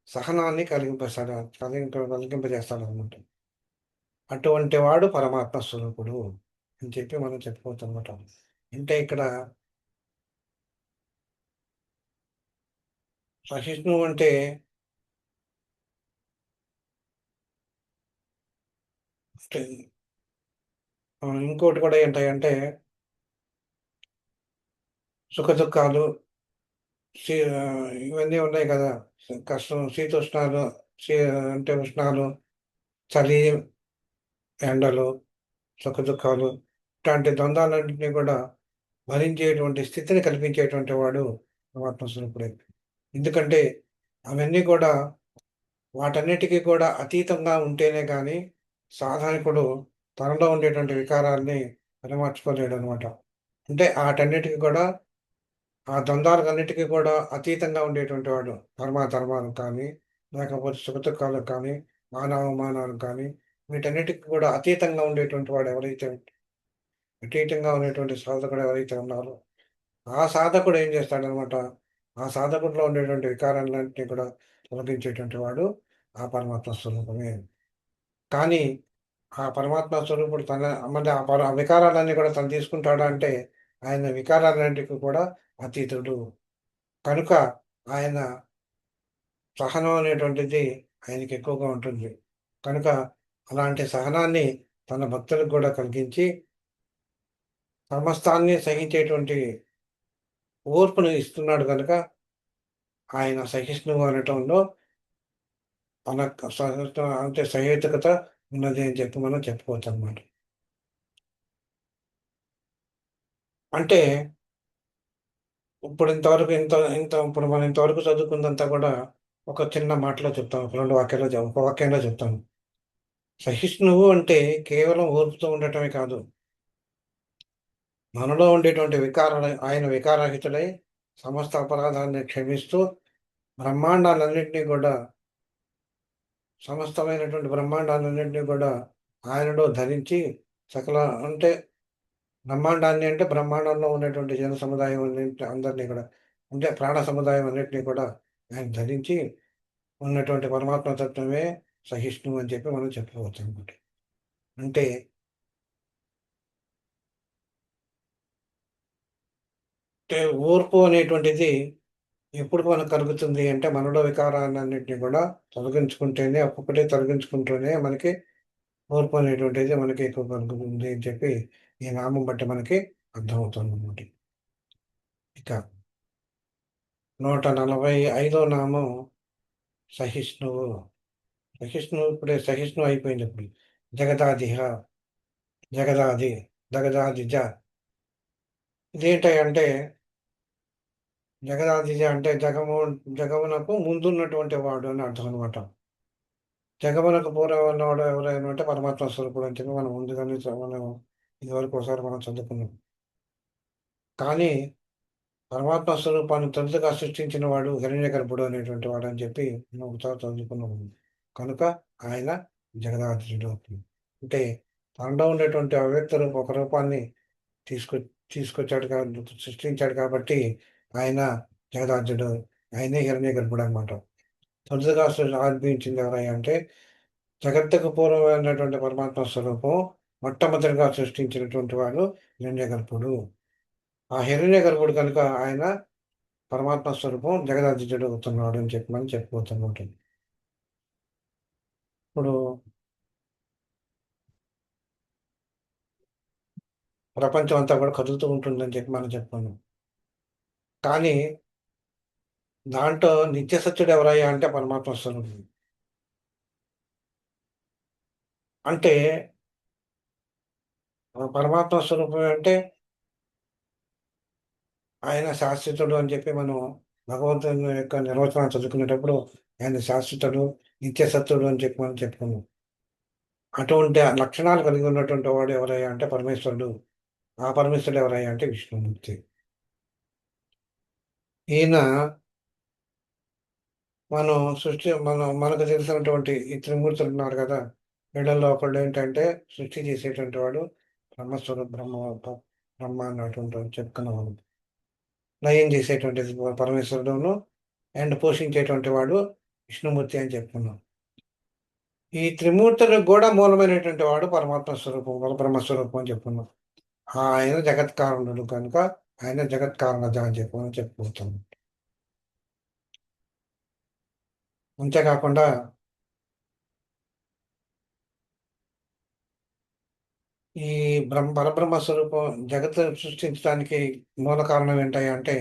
సహనాన్ని కలిగింపజేస్తాడనమాట. అటువంటి వాడు పరమాత్మ స్వరూపుడు అని చెప్పి మనం చెప్పుకోవచ్చనమాట. అంటే ఇక్కడ సహిష్ణువు అంటే అంటే ఇంకోటి కూడా ఏంటంటే సుఖదుఖాలు, ఇవన్నీ ఉన్నాయి కదా! కష్టం శీతోష్ణాలు, శీ అంటే ఉష్ణాలు, చలి, ఎండలు, సుఖదుఖాలు ఇట్లాంటి ద్వంద్వాలన్నింటినీ కూడా భరించేటువంటి స్థితిని కల్పించేటువంటి వాడు పరమాత్మ స్వరూపుడే. ఎందుకంటే అవన్నీ కూడా వాటన్నిటికీ కూడా అతీతంగా ఉంటేనే గాని సాధకుడు తనలో ఉండేటువంటి వికారాల్ని పరిమార్చుకోలేడనమాట. అంటే ఆటన్నిటికి కూడా ఆ ద్వంద్వాలకన్నిటికీ కూడా అతీతంగా ఉండేటువంటి వాడు. ధర్మాధర్మాలకు కానీ, లేకపోతే సుఖదుఖాలకు కానీ, మానావమానాలకు కానీ, వీటన్నిటికి కూడా అతీతంగా ఉండేటువంటి వాడు ఎవరైతే అతీతంగా ఉండేటువంటి సాధకుడు ఎవరైతే ఉన్నారో, ఆ సాధకుడు ఏం చేస్తాడనమాట, ఆ సాధకుడిలో ఉండేటువంటి వికారాలన్నింటినీ కూడా తొలగించేటువంటి వాడు ఆ పరమాత్మ స్వరూపమే. కానీ ఆ పరమాత్మ స్వరూపుడు తన మళ్ళీ ఆ వికారాలన్నీ కూడా తను తీసుకుంటాడా అంటే, ఆయన వికారాలన్నిటికి కూడా అతీతుడు. కనుక ఆయన సహనం అనేటువంటిది ఆయనకి ఎక్కువగా ఉంటుంది. కనుక అలాంటి సహనాన్ని తన భక్తులకు కూడా కలిగించి, సమస్తాన్ని సహించేటువంటి ఓర్పును ఇస్తున్నాడు గనుక, ఆయన సహిష్ణువు అనటంలో అంటే సహేతుకత ఉన్నది అని చెప్పి మనం చెప్పుకోవచ్చనమాట. అంటే ఇప్పుడు ఇంతవరకు ఇంత ఇంత ఇప్పుడు మనం ఇంతవరకు చదువుకుందంతా కూడా ఒక చిన్న మాటలో చెప్తాం, ఒక రెండు వాక్యాల్లో ఒక వాక్యంలో చెప్తాను. సహిష్ణువు అంటే కేవలం ఓర్పుతో ఉండటమే కాదు, మనలో ఉండేటువంటి ఆయన వికారహితుడై సమస్త అపరాధాన్ని క్షమిస్తూ బ్రహ్మాండాలన్నింటినీ కూడా సమస్తమైనటువంటి బ్రహ్మాండాలన్నింటినీ కూడా ఆయనలో ధరించి సకల అంటే బ్రహ్మాండాన్ని అంటే బ్రహ్మాండంలో ఉన్నటువంటి జన సముదాయం అందరినీ కూడా అంటే ప్రాణ సముదాయం అన్నింటినీ కూడా ఆయన ధరించి ఉన్నటువంటి పరమాత్మ తత్వమే సహిష్ణువు అని చెప్పి మనం చెప్పుకోవచ్చు అనమాట. అంటే అంటే ఓర్పు అనేటువంటిది ఎప్పుడు మనకు కలుగుతుంది అంటే మనలో వికారాలన్నింటినీ కూడా తొలగించుకుంటేనే, ఒక్కొక్కటి తొలగించుకుంటూనే మనకి ఓర్పు అనేటువంటిది మనకి ఎక్కువ కలుగుతుంది అని చెప్పి ఈ నామం బట్టి మనకి అర్థమవుతుంది అన్నమాట. ఇక 145వ నామం సహిష్ణువు. సహిష్ణువు ఇప్పుడే సహిష్ణువు అయిపోయింది ఇప్పుడు. జగదాదిహ, జగదాది, జగదాదిజ. ఇదేంటంటే జగదాదిజ అంటే జగమునకు ముందున్నటువంటి వాడు అని అర్థం అనమాట. జగమునకు పూర్వం ఉన్నవాడు ఎవరైనా అంటే పరమాత్మ స్వరూపుడు అని చెప్పి మనం ముందుగానే మనం ఇదివరకు ఒకసారి మనం చదువుకున్నాం. కానీ పరమాత్మ స్వరూపాన్ని తొలుతగా సృష్టించిన వాడు హిరణ్యగర్భుడు అనేటువంటి వాడు అని చెప్పి మనం ఒకసారి చదువుకున్నాం. కనుక ఆయన జగదాధుడు అవుతుంది. అంటే తనలో ఉండేటువంటి అవ్యక్త రూపం ఒక రూపాన్ని తీసుకొ తీసుకొచ్చాడు కాబట్టి సృష్టించాడు కాబట్టి ఆయన జగదాధుడు, ఆయనే హిరణ్యగర్భుడు అనమాట. తొలుతగా ఆర్భించింది ఎవరయ్యా అంటే జగత్తుకు పూర్వమైనటువంటి పరమాత్మ స్వరూపం మొట్టమొదటిగా సృష్టించినటువంటి వాడు హిరణ్యగర్భుడు. ఆ హిరణ్యగర్భుడు కనుక ఆయన పరమాత్మ స్వరూపం జగదాదిత్యుడు అవుతున్నాడు అని చెప్పి మనం చెప్పుకోవచ్చు. ఇప్పుడు ప్రపంచం అంతా కూడా కదులుతూ ఉంటుందని చెప్పి మనం చెప్పుకున్నాం. కానీ దాంట్లో నిత్య సత్యుడు ఎవరయ్యా అంటే పరమాత్మ స్వరూపం. అంటే ఆ పరమాత్మ స్వరూపం అంటే ఆయన శాశ్వతుడు అని చెప్పి మనం భగవంతుని యొక్క నిర్వచనం చదువుకునేటప్పుడు ఆయన శాశ్వతుడు, నిత్య సత్యుడు అని చెప్పి మనం చెప్పుకున్నాం. అటువంటి లక్షణాలు కలిగి ఉన్నటువంటి వాడు ఎవరయ్యా అంటే పరమేశ్వరుడు. ఆ పరమేశ్వరుడు ఎవరయ్యా అంటే విష్ణుమూర్తి. ఈయన మనకు తెలిసినటువంటి ఈ త్రిమూర్తులు ఉన్నారు కదా, వీళ్ళల్లో ఒకళ్ళు ఏంటంటే సృష్టి చేసేటువంటి వాడు బ్రహ్మ అన్నటువంటి వాడు చెప్పుకున్నాం మనం. లయం చేసేటువంటి పరమేశ్వరుడును అండ్ పోషించేటువంటి వాడు విష్ణుమూర్తి అని చెప్పుకున్నాం. ఈ త్రిమూర్తులకు కూడా మూలమైనటువంటి వాడు పరమాత్మ స్వరూపం, బ్రహ్మస్వరూపం అని చెప్పుకున్నాం. ఆయన జగత్ కారణుడు కనుక ఆయన జగత్ కారణజ అని చెప్పుకుంటాం. అంతేకాకుండా ఈ పరబ్రహ్మ స్వరూపం జగత్ సృష్టించడానికి మూల కారణం ఏంటి అంటే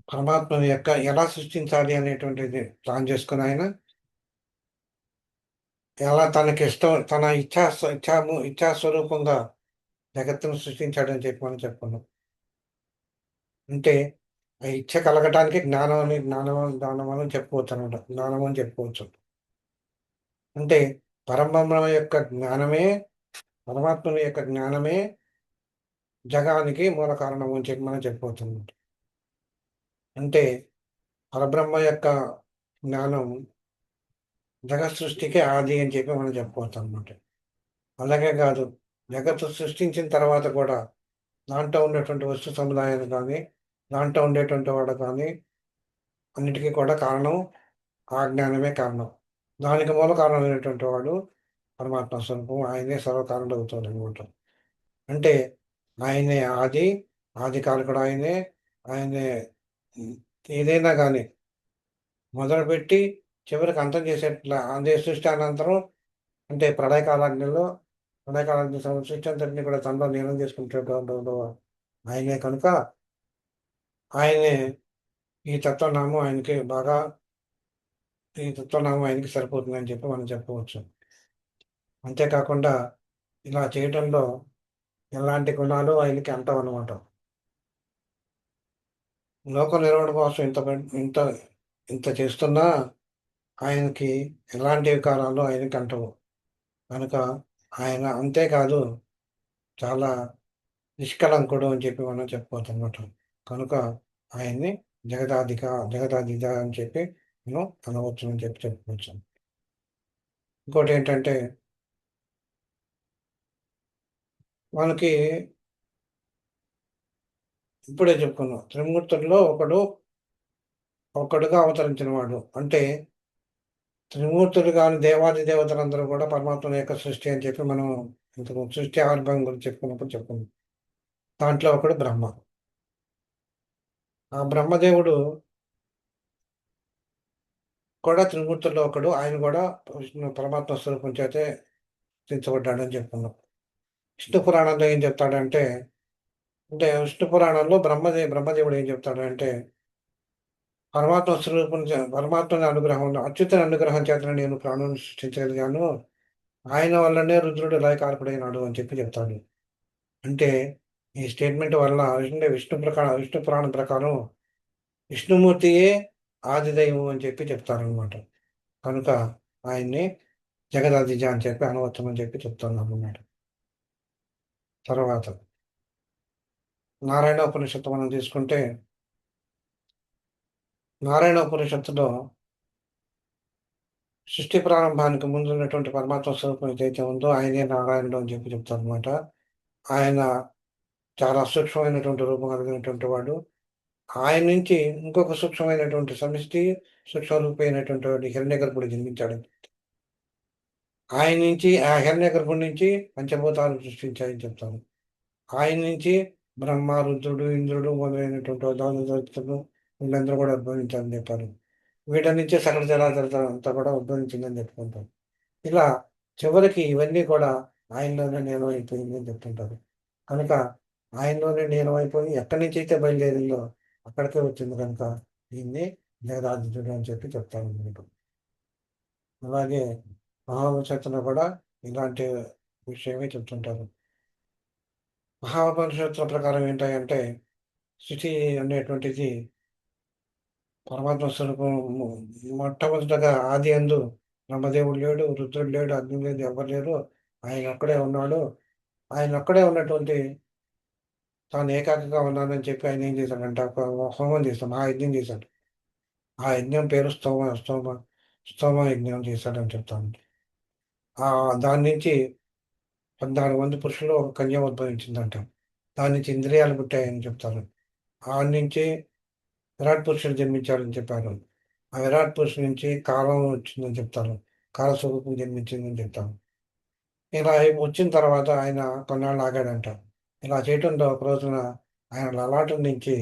పరమాత్మ యొక్క ఎలా సృష్టించాలి అనేటువంటిది ప్లాన్ చేసుకుని ఆయన ఎలా తనకి ఇష్టం తన ఇచ్ఛాస్వరూపంగా జగత్తును సృష్టించాడని చెప్పి మనం చెప్పుకున్నాం. అంటే ఆ ఇచ్ఛ కలగటానికి జ్ఞానం అని చెప్పుకోవచ్చు అనమాట. జ్ఞానం అని చెప్పుకోవచ్చు. అంటే పరబ్రహ్మ యొక్క జ్ఞానమే, పరమాత్మ యొక్క జ్ఞానమే జగానికి మూల కారణం అని చెప్పి మనం చెప్పుకోవచ్చు అనమాట. అంటే పరబ్రహ్మ యొక్క జ్ఞానం జగత్ సృష్టికి ఆది అని చెప్పి మనం చెప్పుకోవచ్చు అనమాట. అలాగే కాదు, జగత్తు సృష్టించిన తర్వాత కూడా దాంట్లో ఉండేటువంటి వస్తు సముదాయాలు కానీ, దాంట్లో ఉండేటువంటి వాడు కానీ అన్నిటికీ కూడా కారణం ఆ జ్ఞానమే కారణం. దానికి మూల కారణమైనటువంటి వాడు పరమాత్మ స్వరూపం, ఆయనే సర్వకారణుడు అవుతాడు అనమాట. అంటే ఆయనే ఆది కారకుడు ఆయనే. ఆయనే ఏదైనా కానీ మొదలుపెట్టి చివరికి అంతం చేసేట్లా అదే సృష్టి అనంతరం అంటే ప్రళయకాలాగ్నిలో సృష్టి అంతటిని కూడా తనలో లీనం చేసుకుంటూ ఆయనే కనుక ఆయనే ఈ తత్వనామం ఆయనకి బాగా ఈ తత్వనామం ఆయనకి సరిపోతుందని చెప్పి మనం చెప్పవచ్చు. అంతేకాకుండా ఇలా చేయటంలో ఎలాంటి గుణాలు ఆయనకి అంటవన్నమాట. లోక నిర్వహణ కోసం ఇంత ఇంత చేస్తున్నా ఆయనకి ఎలాంటి వికారాలు ఆయనకి అంటవు. కనుక ఆయన అంతేకాదు, చాలా నిష్కలంకుడు అని చెప్పి మనం చెప్పుకోవచ్చు అనమాట. కనుక ఆయన్ని జగదాధిక జగదాధిక అని చెప్పి మనం అనవచ్చు అని చెప్పి చెప్పుకోవచ్చు. ఇంకోటి ఏంటంటే మనకి ఇప్పుడే చెప్పుకున్నాం, త్రిమూర్తుల్లో ఒకడుగా అవతరించిన వాడు అంటే త్రిమూర్తులు కాని దేవాది దేవతలందరూ కూడా పరమాత్మ యొక్క సృష్టి అని చెప్పి మనం ఇంతకు సృష్టి ఆవిర్భావం గురించి చెప్పుకున్నాం. దాంట్లో ఒకడు బ్రహ్మ. ఆ బ్రహ్మదేవుడు కూడా త్రిమూర్తుల్లో ఒకడు. ఆయన కూడా పరమాత్మ స్వరూపం చేతే స్థితించబడ్డాడని చెప్పుకున్నాం. విష్ణు పురాణంలో ఏం చెప్తాడంటే, విష్ణు పురాణంలో బ్రహ్మదేవుడు ఏం చెప్తాడంటే, పరమాత్మ స్వరూపం పరమాత్మ అనుగ్రహంలో అచ్యుత అనుగ్రహం చేత నేను ప్రాణం సృష్టించగలిగాను. ఆయన వల్లనే రుద్రుడు లయకారకుడైనాడు అని చెప్పి చెప్తాడు. అంటే ఈ స్టేట్మెంట్ వల్ల అంటే విష్ణు పురాణం ప్రకారం విష్ణుమూర్తియే ఆదిదైవం అని చెప్పి చెప్తారనమాట. కనుక ఆయన్ని జగదాదిజ అని చెప్పి అనవచ్చని చెప్పి చెప్తున్నాను అన్నమాట. తర్వాత నారాయణ ఉపనిషత్తు మనం తీసుకుంటే, నారాయణ ఉపనిషత్తులో సృష్టి ప్రారంభానికి ముందు ఉన్నటువంటి పరమాత్మ స్వరూపం ఏదైతే ఉందో ఆయనే నారాయణుడు అని చెప్పి చెప్తారు అనమాట. ఆయన చాలా సూక్ష్మమైనటువంటి రూపం కలిగినటువంటి వాడు. ఆయన నుంచి ఇంకొక సూక్ష్మమైనటువంటి సమిష్టి సూక్ష్మరూపమైనటువంటి వాడు హిరణ్యగర్భుడు జన్మించాడు. ఆయన నుంచి ఆ హిరణ్యగర్భుడి నుంచి పంచభూతాలు సృష్టించాయని చెప్తాను. ఆయన నుంచి బ్రహ్మ, రుద్రుడు, ఇంద్రుడు మొదలైనటువంటి దేవతలు వీళ్ళందరూ కూడా ఉద్భవించాలని చెప్పారు. వీటి నుంచే సకల చరాచర అంతా కూడా ఉద్భవించిందని చెప్పుకుంటారు. ఇలా చివరికి ఇవన్నీ కూడా ఆయనలోనే లీనమైపోయిందని చెప్తుంటారు. కనుక ఆయనలోనే లీనమైపోయి ఎక్కడి నుంచి అయితే బయలుదేరిందో అక్కడికే వచ్చింది. కనుక దీన్ని జగదాదిత్యుడు అని చెప్పి చెప్తాను మీకు. అలాగే మహాభవిష్యత్తులో కూడా ఇలాంటి విషయమే చెప్తుంటారు. మహాభవిష్యత్తుల ప్రకారం ఏంటంటే స్థితి అనేటువంటిది పరమాత్మ స్వరూపం. మొట్టమొదటగా ఆది అందు బ్రహ్మదేవుడు లేడు, రుద్రుడు లేడు, అగ్ని లేదు, ఎవరు లేరు. ఆయన ఒక్కడే ఉన్నాడు. ఆయన ఒక్కడే ఉన్నటువంటి తాను ఏకాకిగా ఉన్నానని చెప్పి ఆయన ఏం చేశాడంటే ఒక హోమం చేశాడు, మహాయజ్ఞం చేశాడు. ఆ యజ్ఞం పేరు స్తోమ యజ్ఞం చేశాడని చెప్తాను. దాని నుంచి 14 మంది పురుషులు ఒక కన్య ఉద్భవించిందంట. దాని నుంచి ఇంద్రియాలు పుట్టాయని చెప్తారు. ఆ నుంచి విరాట్ పురుషుడు జన్మించాడని చెప్పారు. ఆ విరాట్ పురుషుడు నుంచి కాలం వచ్చిందని చెప్తారు. కాలస్వరూపం జన్మించిందని చెప్తారు. ఇలా వచ్చిన తర్వాత ఆయన కొన్నాళ్ళు ఆగాడంట. ఇలా చేయటంలో ఒక రోజున ఆయన లలాటం నుంచి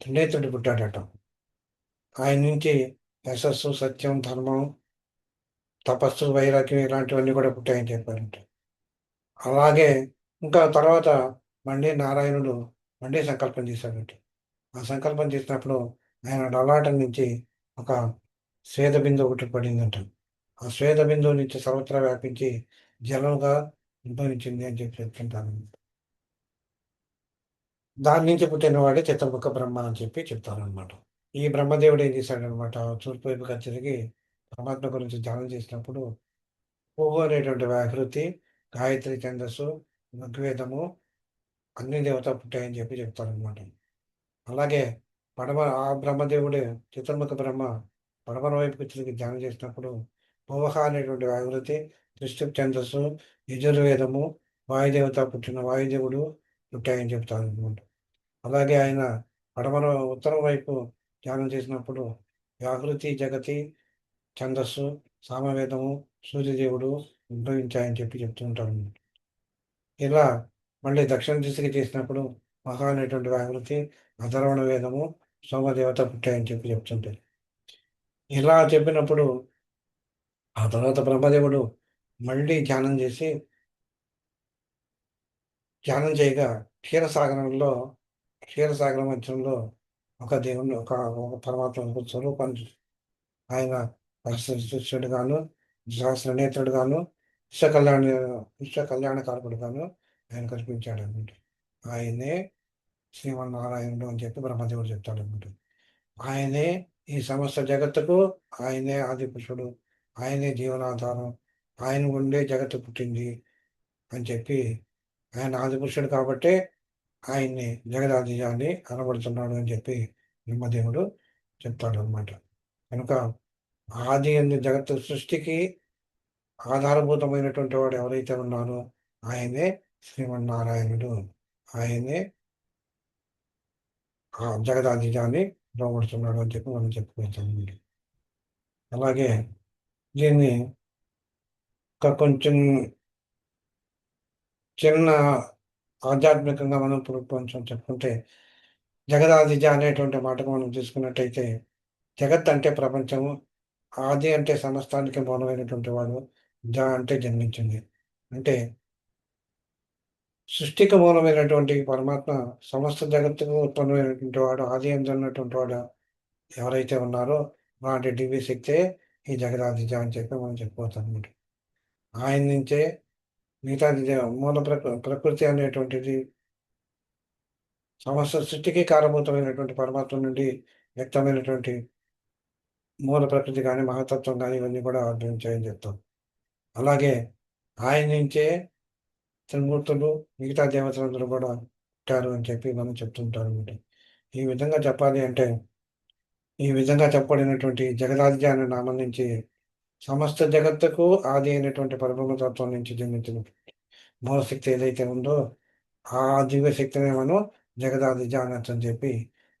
త్రినేత్రుడు పుట్టాడట. ఆయన నుంచి యశస్సు, సత్యం, ధర్మం, తపస్సు, వైరాగ్యం ఇలాంటివన్నీ కూడా పుట్టాయని చెప్పారంట. అలాగే ఇంకా తర్వాత మళ్ళీ నారాయణుడు మళ్ళీ సంకల్పం చేశాడంట. ఆ సంకల్పం చేసినప్పుడు ఆయన లలాటం నుంచి ఒక స్వేద బిందువు ఒకటి పడిందంట. ఆ స్వేద బిందువు నుంచి సర్వత్రా వ్యాపించి జలంగా ఉద్భవించింది అని చెప్పి చెప్తుంటాను. దాని నుంచి పుట్టినవాడే చిత్రముఖ బ్రహ్మ అని చెప్పి చెప్తారు అనమాట. ఈ బ్రహ్మదేవుడు ఏం చేశాడనమాట, తూర్పు వైపుగా తిరిగి పరమాత్మ గురించి ధ్యానం చేసినప్పుడు పువ్వు అనేటువంటి వ్యాహృతి, గాయత్రి ఛందస్సు, ఋగ్వేదము అన్ని దేవత పుట్టాయని చెప్పి చెప్తారనమాట. అలాగే ఆ బ్రహ్మదేవుడు చతుర్ముఖ బ్రహ్మ పడమర వైపుకి తిరిగి ధ్యానం చేసినప్పుడు భువహ అనేటువంటి వ్యాహృతి, దృష్టి ఛందస్సు, యజుర్వేదము, వాయుదేవత పుట్టిన వాయుదేవుడు పుట్టాయని చెప్తారు అనమాట. అలాగే ఆయన పడమర ఉత్తరం వైపు ధ్యానం చేసినప్పుడు వ్యాహృతి, జగతి, ఛందస్సు, సామవేదము, సూర్యదేవుడు ఉద్భవించాయని చెప్పి చెప్తుంటారు. ఇలా మళ్ళీ దక్షిణ దిశకి చేసినప్పుడు మహా అనేటువంటి వ్యాహృతి, అధర్వణ వేదము, సోమదేవత పుట్టాయని చెప్పి చెప్తుంటారు. ఇలా చెప్పినప్పుడు ఆ తర్వాత బ్రహ్మదేవుడు మళ్ళీ ధ్యానం చేయగా క్షీరసాగరం మధ్యంలో ఒక ఒక పరమాత్మ స్వరూపాన్ని ఆయన శిష్యుడుగాను సహస్రనేత్రుడుగాను, విశ్వకళ్యాణ విశ్వకళ్యాణకారకుడుగాను ఆయన కనిపించాడనమాట. ఆయనే శ్రీమన్నారాయణుడు అని చెప్పి బ్రహ్మదేవుడు చెప్తాడనమాట. ఆయనే ఈ సమస్త జగత్తుకు ఆయనే ఆదిపురుషుడు, ఆయనే జీవనాధారం, ఆయన ఉండే జగత్తు పుట్టింది అని చెప్పి ఆయన ఆదిపురుషుడు కాబట్టే ఆయన్ని జగదాదిజాన్ని అనబడుతున్నాడు అని చెప్పి బ్రహ్మదేవుడు చెప్తాడు అనమాట. కనుక ఆది అందు జగత్తు సృష్టికి ఆధారభూతమైనటువంటి వాడు ఎవరైతే ఉన్నారో ఆయనే శ్రీమన్నారాయణుడు. ఆయనే ఆ జగదాదిజాన్ని లోబడుతున్నాడు అని చెప్పి మనం చెప్పుకోవచ్చు. అలాగే దీన్ని ఇంకా కొంచెం చిన్న ఆధ్యాత్మికంగా మనం ఇప్పుడు కొంచెం చెప్పుకుంటే జగదాదిజ అనేటువంటి మాటకు మనం తీసుకున్నట్టయితే జగత్ అంటే ప్రపంచము, ఆది అంటే సమస్తానికి మూలమైనటువంటి వాడు, అంటే జన్మించింది. అంటే సృష్టికి మూలమైనటువంటి పరమాత్మ సమస్త జగత్తుకు ఉత్పన్నమైనటువంటి వాడు, ఆది అందు ఉన్నటువంటి వాడు ఎవరైతే ఉన్నారో వాటి దివ్య శక్తే ఈ జగదాదిజ అని చెప్పి మనం చెప్పుకోవచ్చు అనమాట. ఆయన నుంచే మిగతా మూల ప్రకృతి అనేటువంటిది సమస్త సృష్టికి కారణభూతమైనటువంటి పరమాత్మ నుండి వ్యక్తమైనటువంటి మూల ప్రకృతి కానీ మహతత్వం కానీ ఇవన్నీ కూడా ఆర్జించాయని చెప్తాం. అలాగే ఆయన నుంచే త్రిమూర్తులు మిగతా దేవతలందరూ కూడా పుట్టారు అని చెప్పి మనం చెప్తుంటారు అనమాట. ఈ విధంగా చెప్పాలి అంటే ఈ విధంగా చెప్పబడినటువంటి జగదాదిజ అనే నామం నుంచి సమస్త జగత్తుకు ఆది అయినటువంటి పరబ్రహ్మతత్వం నుంచి జన్మించిన మూలశక్తి ఏదైతే ఉందో ఆ దివ్య శక్తిని మనం జగదాదిజ అనొచ్చు అని చెప్పి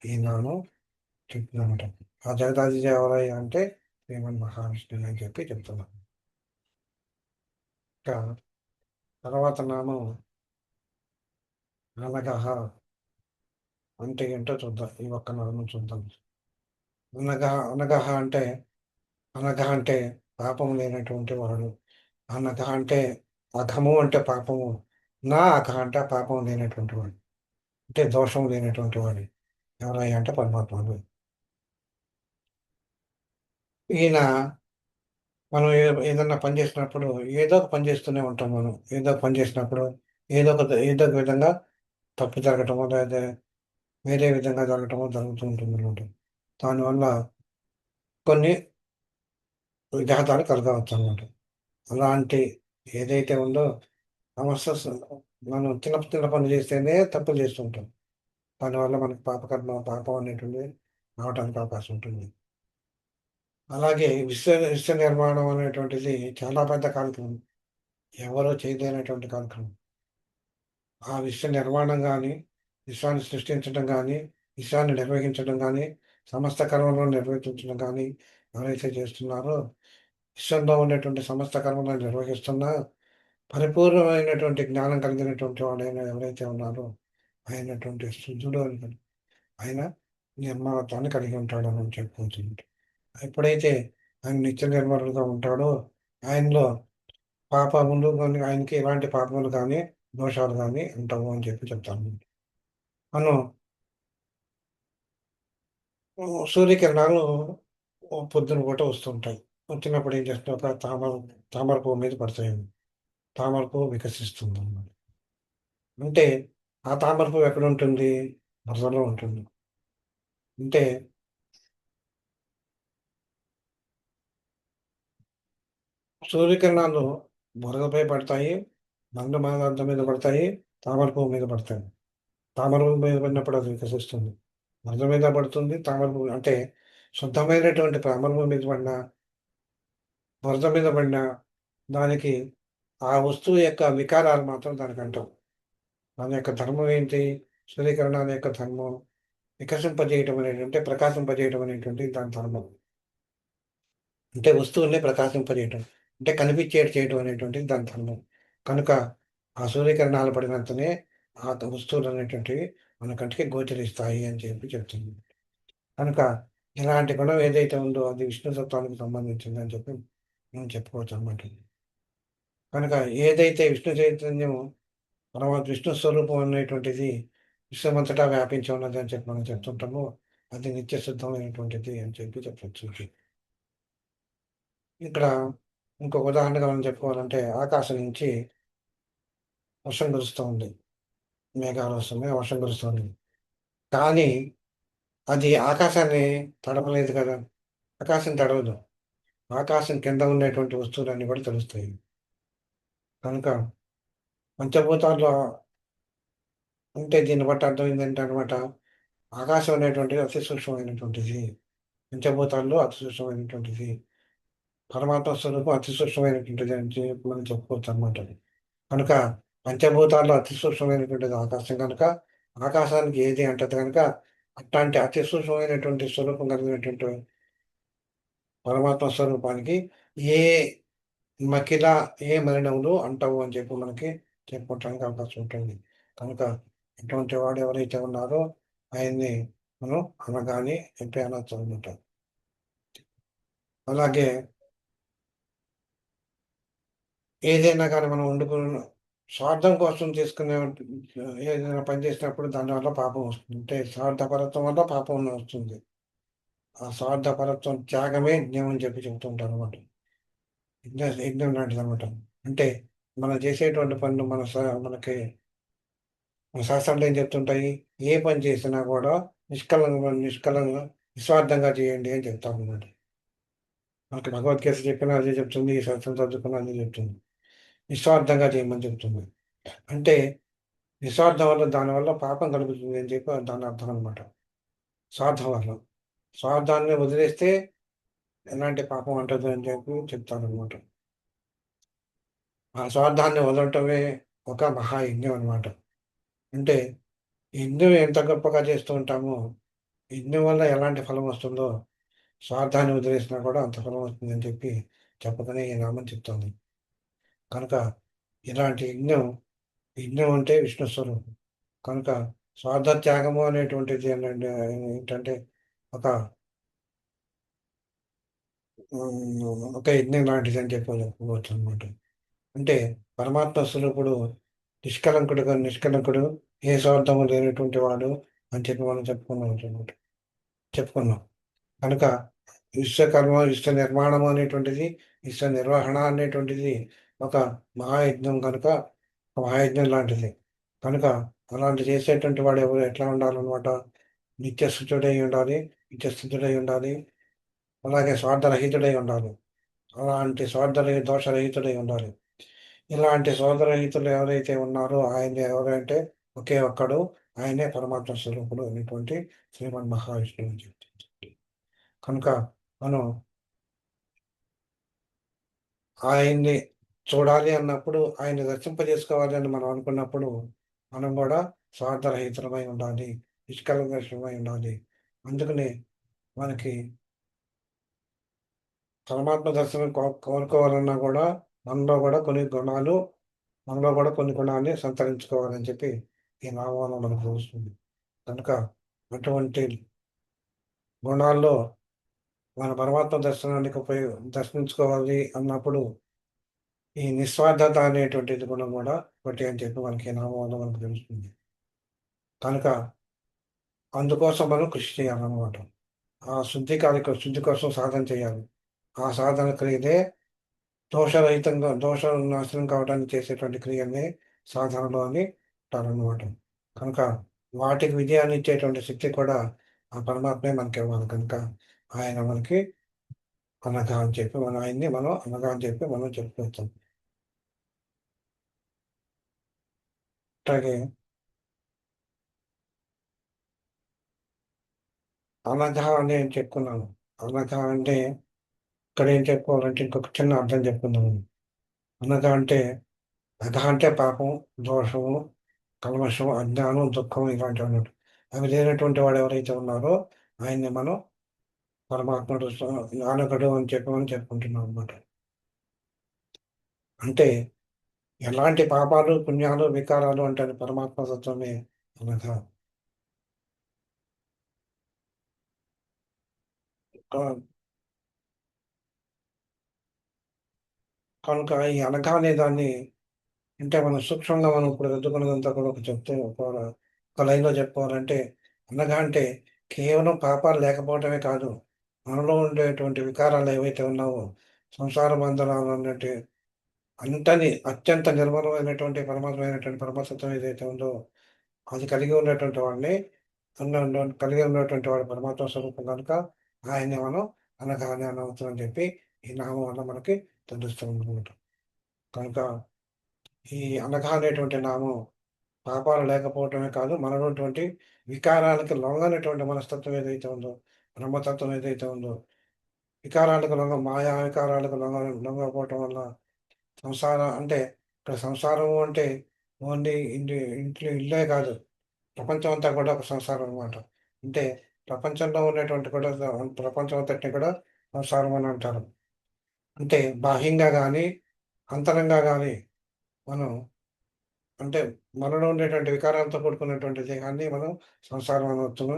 ఈ నామం చెప్తున్నమాట. ఆ జగదాదిజ ఎవరయ్యా అంటే శ్రీమన్ మహావిష్ణువు అని చెప్పి చెప్తున్నాం. ఇంకా తర్వాత నామం అనగహ అంటే ఏంటో చూద్దాం. ఈ ఒక్క నామం చూద్దాం. అనగహ అంటే పాపము లేనటువంటి వాడు. అనగ అంటే అఘము అంటే పాపము, నా అఘ అంటే పాపం లేనటువంటి వాడు, అంటే దోషం లేనటువంటి వాడు ఎవరయ్యా అంటే పరమాత్ముడు. ఈయన మనం ఏదన్నా పని చేసినప్పుడు ఏదో ఒక పని చేస్తూనే ఉంటాం. మనం ఏదో ఒక పని చేసినప్పుడు ఏదో ఒక విధంగా తప్పు జరగటమో లేదా వేరే విధంగా జరగటమో జరుగుతూ ఉంటుంది అనమాట. దానివల్ల కొన్ని విఘాతాలు కలగవచ్చు అనమాట. అలాంటి ఏదైతే ఉందో సమస్య మనం చిన్న చిన్న పనులు చేస్తేనే తప్పులు చేస్తుంటాం. దానివల్ల మనకి పాపం అనేటువంటిది రావడానికి అవకాశం ఉంటుంది. అలాగే విశ్వ నిర్మాణం అనేటువంటిది చాలా పెద్ద కార్యక్రమం. ఎవరో చేయలేనటువంటి కార్యక్రమం. ఆ విశ్వ నిర్మాణం కానీ, విశ్వాన్ని సృష్టించడం కానీ, విశ్వాన్ని నిర్వహించడం కానీ, సమస్త కర్మలను నిర్వర్తించడం కానీ ఎవరైతే చేస్తున్నారో విశ్వంలో ఉన్నటువంటి సమస్త కర్మలను నిర్వహిస్తున్న పరిపూర్ణమైనటువంటి జ్ఞానం కలిగినటువంటి వాడైన ఎవరైతే ఉన్నారో అయినటువంటి శుద్ధుడు అని ఆయన నిర్మలత్వాన్ని కలిగి ఉంటాడు అని చెప్పుకోవచ్చు. ఎప్పుడైతే ఆయన నిత్య నిర్మలుగా ఉంటాడో ఆయనలో పాపములు కానీ ఆయనకి ఎలాంటి పాపములు కానీ దోషాలు కానీ ఉంటావు అని చెప్పి చెప్తాను. మనం సూర్యకిరణాలు పొద్దున పూట వస్తుంటాయి. వచ్చినప్పుడు ఏం చేస్తాం, ఒక తామర పువ్వు మీద పడతాయి. తామర పువ్వు వికసిస్తుంది అన్నమాట. అంటే ఆ తామర పువ్వు ఎక్కడ ఉంటుంది? బురదలో ఉంటుంది. అంటే సూర్యకిరణాలు బురదపై పడతాయి, బండ పదార్థం మీద పడతాయి, తామర పువ్వు మీద పడతాయి. తామర పువ్వు మీద పడినప్పుడు అది వికసిస్తుంది. బురద మీద పడుతుంది, తామర పువ్వు అంటే శుద్ధమైనటువంటి తామర పువ్వు మీద పడిన, బురద మీద పడిన దానికి ఆ వస్తువు యొక్క వికారాలు మాత్రం దానికి అంటాం. దాని యొక్క ధర్మం ఏంటి? సూర్యకిరణాల యొక్క ధర్మం వికసింపజేయటం అనేటువంటి ప్రకాశింపజేయటం అనేటువంటి దాని ధర్మం. అంటే వస్తువుల్ని ప్రకాశింపజేయటం, అంటే కనిపించేటి చేయటం అనేటువంటిది దాని ధర్మం. కనుక ఆ సూర్యకిరణాలు పడినంతనే ఆ వస్తువులు అనేటువంటివి మన కంటికి గోచరిస్తాయి అని చెప్పి చెప్తుంది. కనుక ఇలాంటి గుణం ఏదైతే ఉందో అది విష్ణు తత్వానికి సంబంధించింది అని చెప్పి మనం చెప్పుకోవచ్చు అన్నమాట. కనుక ఏదైతే విష్ణు చైతన్యం విష్ణు స్వరూపం అనేటువంటిది విశ్వమంతటా వ్యాపించి ఉన్నది అని చెప్పి మనం చెప్తుంటామో అది నిత్య శుద్ధమైనటువంటిది అని చెప్పి చెప్పచ్చు. ఇక్కడ ఇంకొక ఉదాహరణగా మనం చెప్పుకోవాలంటే ఆకాశం నుంచి వర్షం కురుస్తూ ఉంది. మేఘాలు వస్తున్నాయి, వర్షం కురుస్తుంది. కానీ అది ఆకాశాన్ని తడపలేదు కదా! ఆకాశం తడవదు. ఆకాశం కింద ఉండేటువంటి వస్తువులన్నీ కూడా తడుస్తాయి. కనుక పంచభూతాల్లో అంటే దీన్ని బట్టి అర్థం ఏంటంటే అనమాట, ఆకాశం అనేటువంటిది అతి సూక్ష్మమైనటువంటిది. పంచభూతాల్లో అతి సూక్ష్మమైనటువంటిది. పరమాత్మ స్వరూపం అతి సూక్ష్మమైనటువంటిది అని చెప్పి మనం చెప్పుకోవచ్చు అనమాట. కనుక పంచభూతాల్లో అతి సూక్ష్మమైనటువంటిది ఆకాశం కనుక, ఆకాశానికి ఏది అంటది కనుక, అట్లాంటి అతి సూక్ష్మమైనటువంటి స్వరూపం కలిగినటువంటి పరమాత్మ స్వరూపానికి ఏ మకిల, ఏ మలినములు అంటవు అని చెప్పి మనకి చెప్పుకోవటానికి అవకాశం ఉంటుంది. కనుక ఇటువంటి వాడు ఎవరైతే ఉన్నారో ఆయన్ని మనం అనగానే చెప్పి అనొచ్చు అనమాట. అలాగే ఏదైనా కానీ మనం వండుకున్న స్వార్థం కోసం చేసుకునే ఏదైనా పని చేసినప్పుడు దానివల్ల పాపం వస్తుంది. అంటే స్వార్థపరత్వం వల్ల పాపం వస్తుంది. ఆ స్వార్థపరత్వం త్యాగమే యజ్ఞం అని చెప్పి చెబుతుంటారు అనమాట. యజ్ఞం లాంటిదనమాట. అంటే మనం చేసేటువంటి పనులు మనకి మన శాస్త్రాలు ఏం చెప్తుంటాయి? ఏ పని చేసినా కూడా నిష్కలంగా, నిస్వార్థంగా చేయండి అని చెప్తామన్నమాట. మనకి భగవద్గీత చెప్పినా అదే చెప్తుంది. ఈ శాస్త్రం చదువుకున్నా అదే చెప్తుంది. నిస్వార్థంగా చేయమని చెప్తుంది. అంటే నిస్వార్థం వల్ల దానివల్ల పాపం కలుగుతుంది అని చెప్పి దాని అర్థం అనమాట. స్వార్థం వల్ల. స్వార్థాన్ని వదిలేస్తే ఎలాంటి పాపం అంటదు అని చెప్పి చెప్తాననమాట. ఆ స్వార్థాన్ని వదలటమే ఒక మహాయజ్ఞం అనమాట. అంటే యజ్ఞం ఎంత గొప్పగా చేస్తూ ఉంటామో, యజ్ఞం వల్ల ఎలాంటి ఫలం వస్తుందో, స్వార్థాన్ని వదిలేసినా కూడా అంత ఫలం వస్తుందని చెప్పి చెప్పకనే ఈ నామం చెప్తుంది. కనుక ఇలాంటి యజ్ఞం అంటే విష్ణు స్వరూపం. కనుక స్వార్థ త్యాగము అనేటువంటిది ఏంటంటే ఒక ఒక యజ్ఞం లాంటిది అని చెప్పుకోవచ్చు అనమాట. అంటే పరమాత్మ స్వరూపుడు నిష్కలంకుడు, ఏ స్వార్థము లేనటువంటి వాడు అని చెప్పి మనం చెప్పుకున్నాం అన్నమాట. చెప్పుకున్నాం. కనుక విశ్వకర్మ, విశ్వ నిర్మాణం అనేటువంటిది, విశ్వ నిర్వహణ అనేటువంటిది ఒక మహాయజ్ఞం కనుక, ఒక మహాయజ్ఞం లాంటిది. కనుక అలాంటి చేసేటువంటి వాడు ఎవరు ఎట్లా ఉండాలన్నమాట? నిత్యస్తుతుడై ఉండాలి, నిత్యస్తుతుడై ఉండాలి. అలాగే స్వార్థరహితుడై ఉండాలి. అలాంటి దోషరహితుడై ఉండాలి. ఇలాంటి సోదరహితులు ఎవరైతే ఉన్నారో ఆయన ఎవరంటే ఒకే ఒక్కడు, ఆయనే పరమాత్మ స్వరూపుడు అనేటువంటి శ్రీమన్ మహావిష్ణువు అని చెప్తుంది. కనుక మనం ఆయన్ని చూడాలి అన్నప్పుడు, ఆయన్ని దర్శింపజేసుకోవాలి అని మనం అనుకున్నప్పుడు, మనం కూడా స్వార్థరహితులమై ఉండాలి, నిష్కల్మషమై ఉండాలి. అందుకనే మనకి పరమాత్మ దర్శనం కోరుకోవాలన్నా కూడా మనలో కూడా కొన్ని గుణాలు మనలో కూడా కొన్ని గుణాన్ని సంతరించుకోవాలని చెప్పి ఈ నామం మనకు తెలుస్తుంది. కనుక అటువంటి గుణాల్లో మన పరమాత్మ దర్శించుకోవాలి అన్నప్పుడు ఈ నిస్వార్థత అనేటువంటిది గుణం కూడా ఒకటి అని చెప్పి మనకి ఈ నామం వల్ల మనకు తెలుస్తుంది. కనుక అందుకోసం మనం కృషి చేయాలన్నమాట. ఆ శుద్ధి కోసం సాధన చేయాలి. ఆ సాధన క్రియనే దోషం నాశనం కావడానికి చేసేటువంటి క్రియల్ని సాధనలు అని అంటారన్నమాట. కనుక వాటికి విజయాన్ని ఇచ్చేటువంటి శక్తి కూడా ఆ పరమాత్మే మనకి ఇవ్వాలి కనుక ఆయన మనకి అనగా అని చెప్పి ఆయన్ని మనం అనగా అని చెప్పి మనం చెప్పుకొస్తాం. అట్లాగే అనగా అని నేను చెప్పుకున్నాను. అనగా అంటే ఇక్కడ ఏం చెప్పుకోవాలంటే ఇంకొక చిన్న అర్థం చెప్పుకుందాం. అనగా అంటే అగ అంటే పాపం, దోషము, కల్మషం, అజ్ఞానం, దుఃఖం ఇలాంటివి అన్నట్టు. అవి లేనటువంటి వాడు ఎవరైతే ఉన్నారో ఆయన్ని మనం పరమాత్ముడు నానకుడు అని చెప్పి మనం చెప్పుకుంటున్నాం అన్నమాట. అంటే ఎలాంటి పాపాలు, పుణ్యాలు, వికారాలు అంటే అది పరమాత్మ తత్వమే అనగా. క- కనుక ఈ అనగా అనే దాన్ని అంటే మనం సూక్ష్మంగా మనం ఇప్పుడు రుద్దుకున్నదంతా కూడా ఒక లైన్లో చెప్పుకోవాలంటే అనగా అంటే కేవలం పాపాలు లేకపోవటమే కాదు, మనలో ఉండేటువంటి వికారాలు ఏవైతే ఉన్నావో సంసార బంధనాలు అన్నట్టు అత్యంత నిర్మలమైనటువంటి పరమాత్మైనటువంటి పరమసత్వం ఏదైతే ఉందో అది కలిగి ఉన్నటువంటి వాడిని కలిగి ఉన్నటువంటి వాడు పరమాత్మ స్వరూపం కనుక ఆయన్ని మనం అనగానే అనవుతుందని చెప్పి ఈ నామం వల్ల మనకి తెలుస్తుంది అనమాట. కనుక ఈ అనగా అనేటువంటి నామం పాపాలు లేకపోవటమే కాదు, మనటువంటి వికారాలకి లొంగనటువంటి మనస్తత్వం ఏదైతే ఉందో, బ్రహ్మతత్వం ఏదైతే ఉందో, వికారాలకు మాయా వికారాలకు లొంగకపోవటం వల్ల సంసారం అంటే ఇక్కడ సంసారం అంటే ఓన్లీ ఇల్లే కాదు, ప్రపంచం అంతా కూడా ఒక సంసారం అనమాట. అంటే ప్రపంచంలో ఉన్నటువంటి కూడా ప్రపంచం అంతటిని కూడా సంసారం అని అంటారు. అంటే బాహ్యంగా కానీ అంతరంగా కానీ మనం అంటే మనలో ఉండేటువంటి వికారాలతో కూడుకున్నటువంటి దేహాన్ని మనం సంసారం అనవచ్చును.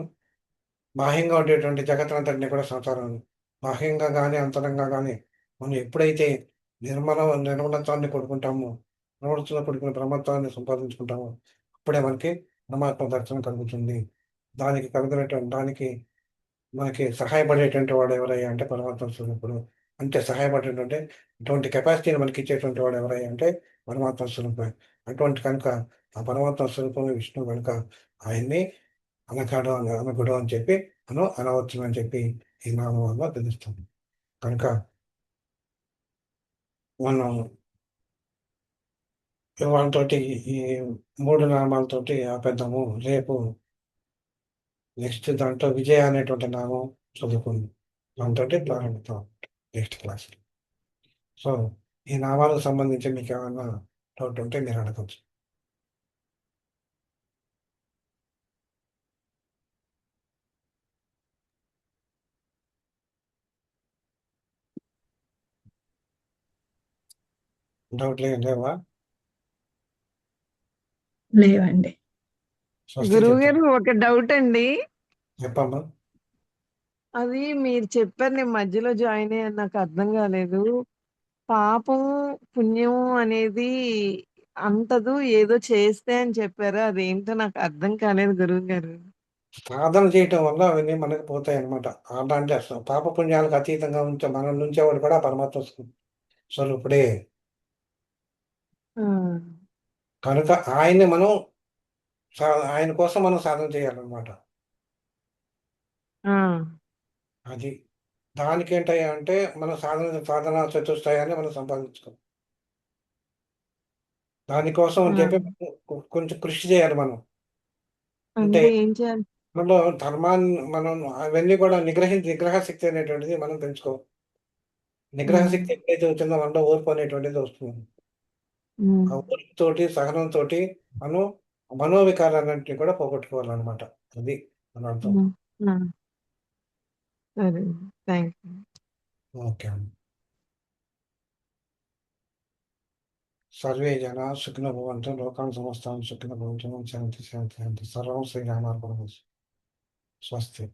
బాహ్యంగా ఉండేటువంటి జగత్తునంతటిని కూడా సంసారం. బాహ్యంగా కానీ అంతరంగా కానీ మనం ఎప్పుడైతే నిర్మలత్వాన్ని కొడుకుంటామో, నిర్మలతో కూడుకున్న బ్రహ్మత్వాన్ని సంపాదించుకుంటామో అప్పుడే మనకి పరమాత్మ దర్శనం కలుగుతుంది. దానికి మనకి సహాయపడేటువంటి వాడు ఎవరయ్యా అంటే పరమాత్మ స్వరూపుడు. అంటే సహాయపడేటంటే ఇటువంటి కెపాసిటీని మనకి ఇచ్చేటువంటి వాడు ఎవరయ్యా అంటే పరమాత్మ స్వరూపమే. అటువంటి కనుక ఆ పరమాత్మ స్వరూపమే విష్ణువు కనుక ఆయన్ని అనగుడు అని చెప్పి అనవచ్చు అని చెప్పి ఈ నామం వల్ల తెలుస్తుంది. కనుక మనం వాళ్ళతోటి ఈ 3 నామాలతోటి ఆపేద్దాము. రేపు నెక్స్ట్ దాంట్లో విజయ అనేటువంటి నామం చదువుకుంది. దాంతోటి ప్రారంభిద్దాం నెక్స్ట్ క్లాస్. సో ఈ నామాలకు సంబంధించి మీకు ఏమైనా డౌట్ ఉంటే మీరు అడగచ్చు. డౌట్ లేవా? లేవండి. స్వస్తి గురువు చెప్తాను. గారు ఒక డౌట్ అండి. చెప్పమ్మా. అది మీరు చెప్పారు, నేను మధ్యలో జాయిన్ అయ్యాను, నాకు అర్థం కాలేదు. పాపం పుణ్యం అనేది అంతదు ఏదో చేస్తే అని చెప్పారు, అదేంటో నాకు అర్థం కాలేదు గురువు గారు. సాధన చేయటం వల్ల అవన్నీ మనకు పోతాయి అనమాట. అలాంటి పాప పుణ్యాలకు అతీతంగా మనం నుంచేవాడు కూడా పరమాత్మ స్వరూపుడే. ఆ, కనుక ఆయన కోసం మనం సాధన చేయాలన్నమాట. ఆ, అది దానికి ఏంటయ్యా అంటే మన సాధన చతుష్టయాన్ని మనం సంపాదించుకోం. దానికోసం అని ఆ. చెప్పి కొంచెం కృషి చేయాలి మనం. అంటే అంటే ఏం చేయాలి? మనలో ధర్మాన్ని మనం అవన్నీ కూడా నిగ్రహ శక్తి అనేటువంటిది మనం పెంచుకోవాలి. నిగ్రహ ఉమ్, శక్తి ఎప్పుడైతే వచ్చిందో మనలో ఓర్పు అనేటువంటిది వస్తుంది. ఉమ్, ఆ ఓర్పుతోటి సహనంతో మనం మనోవికారాలన్నింటినీ కూడా పోగొట్టుకోవాలన్నమాట. అది మన అర్థం. ఉమ్, ఆ. సరే, థ్యాంక్ యూ. ఓకే అండి. సర్వే జనా సుఖినో భవంతు లోకాన్ సమస్తాన్ సుఖినో భవంతు శాంతి శాంతి శాంతి. సర్వం శ్రీరామార్పణమస్తు. స్వస్తి.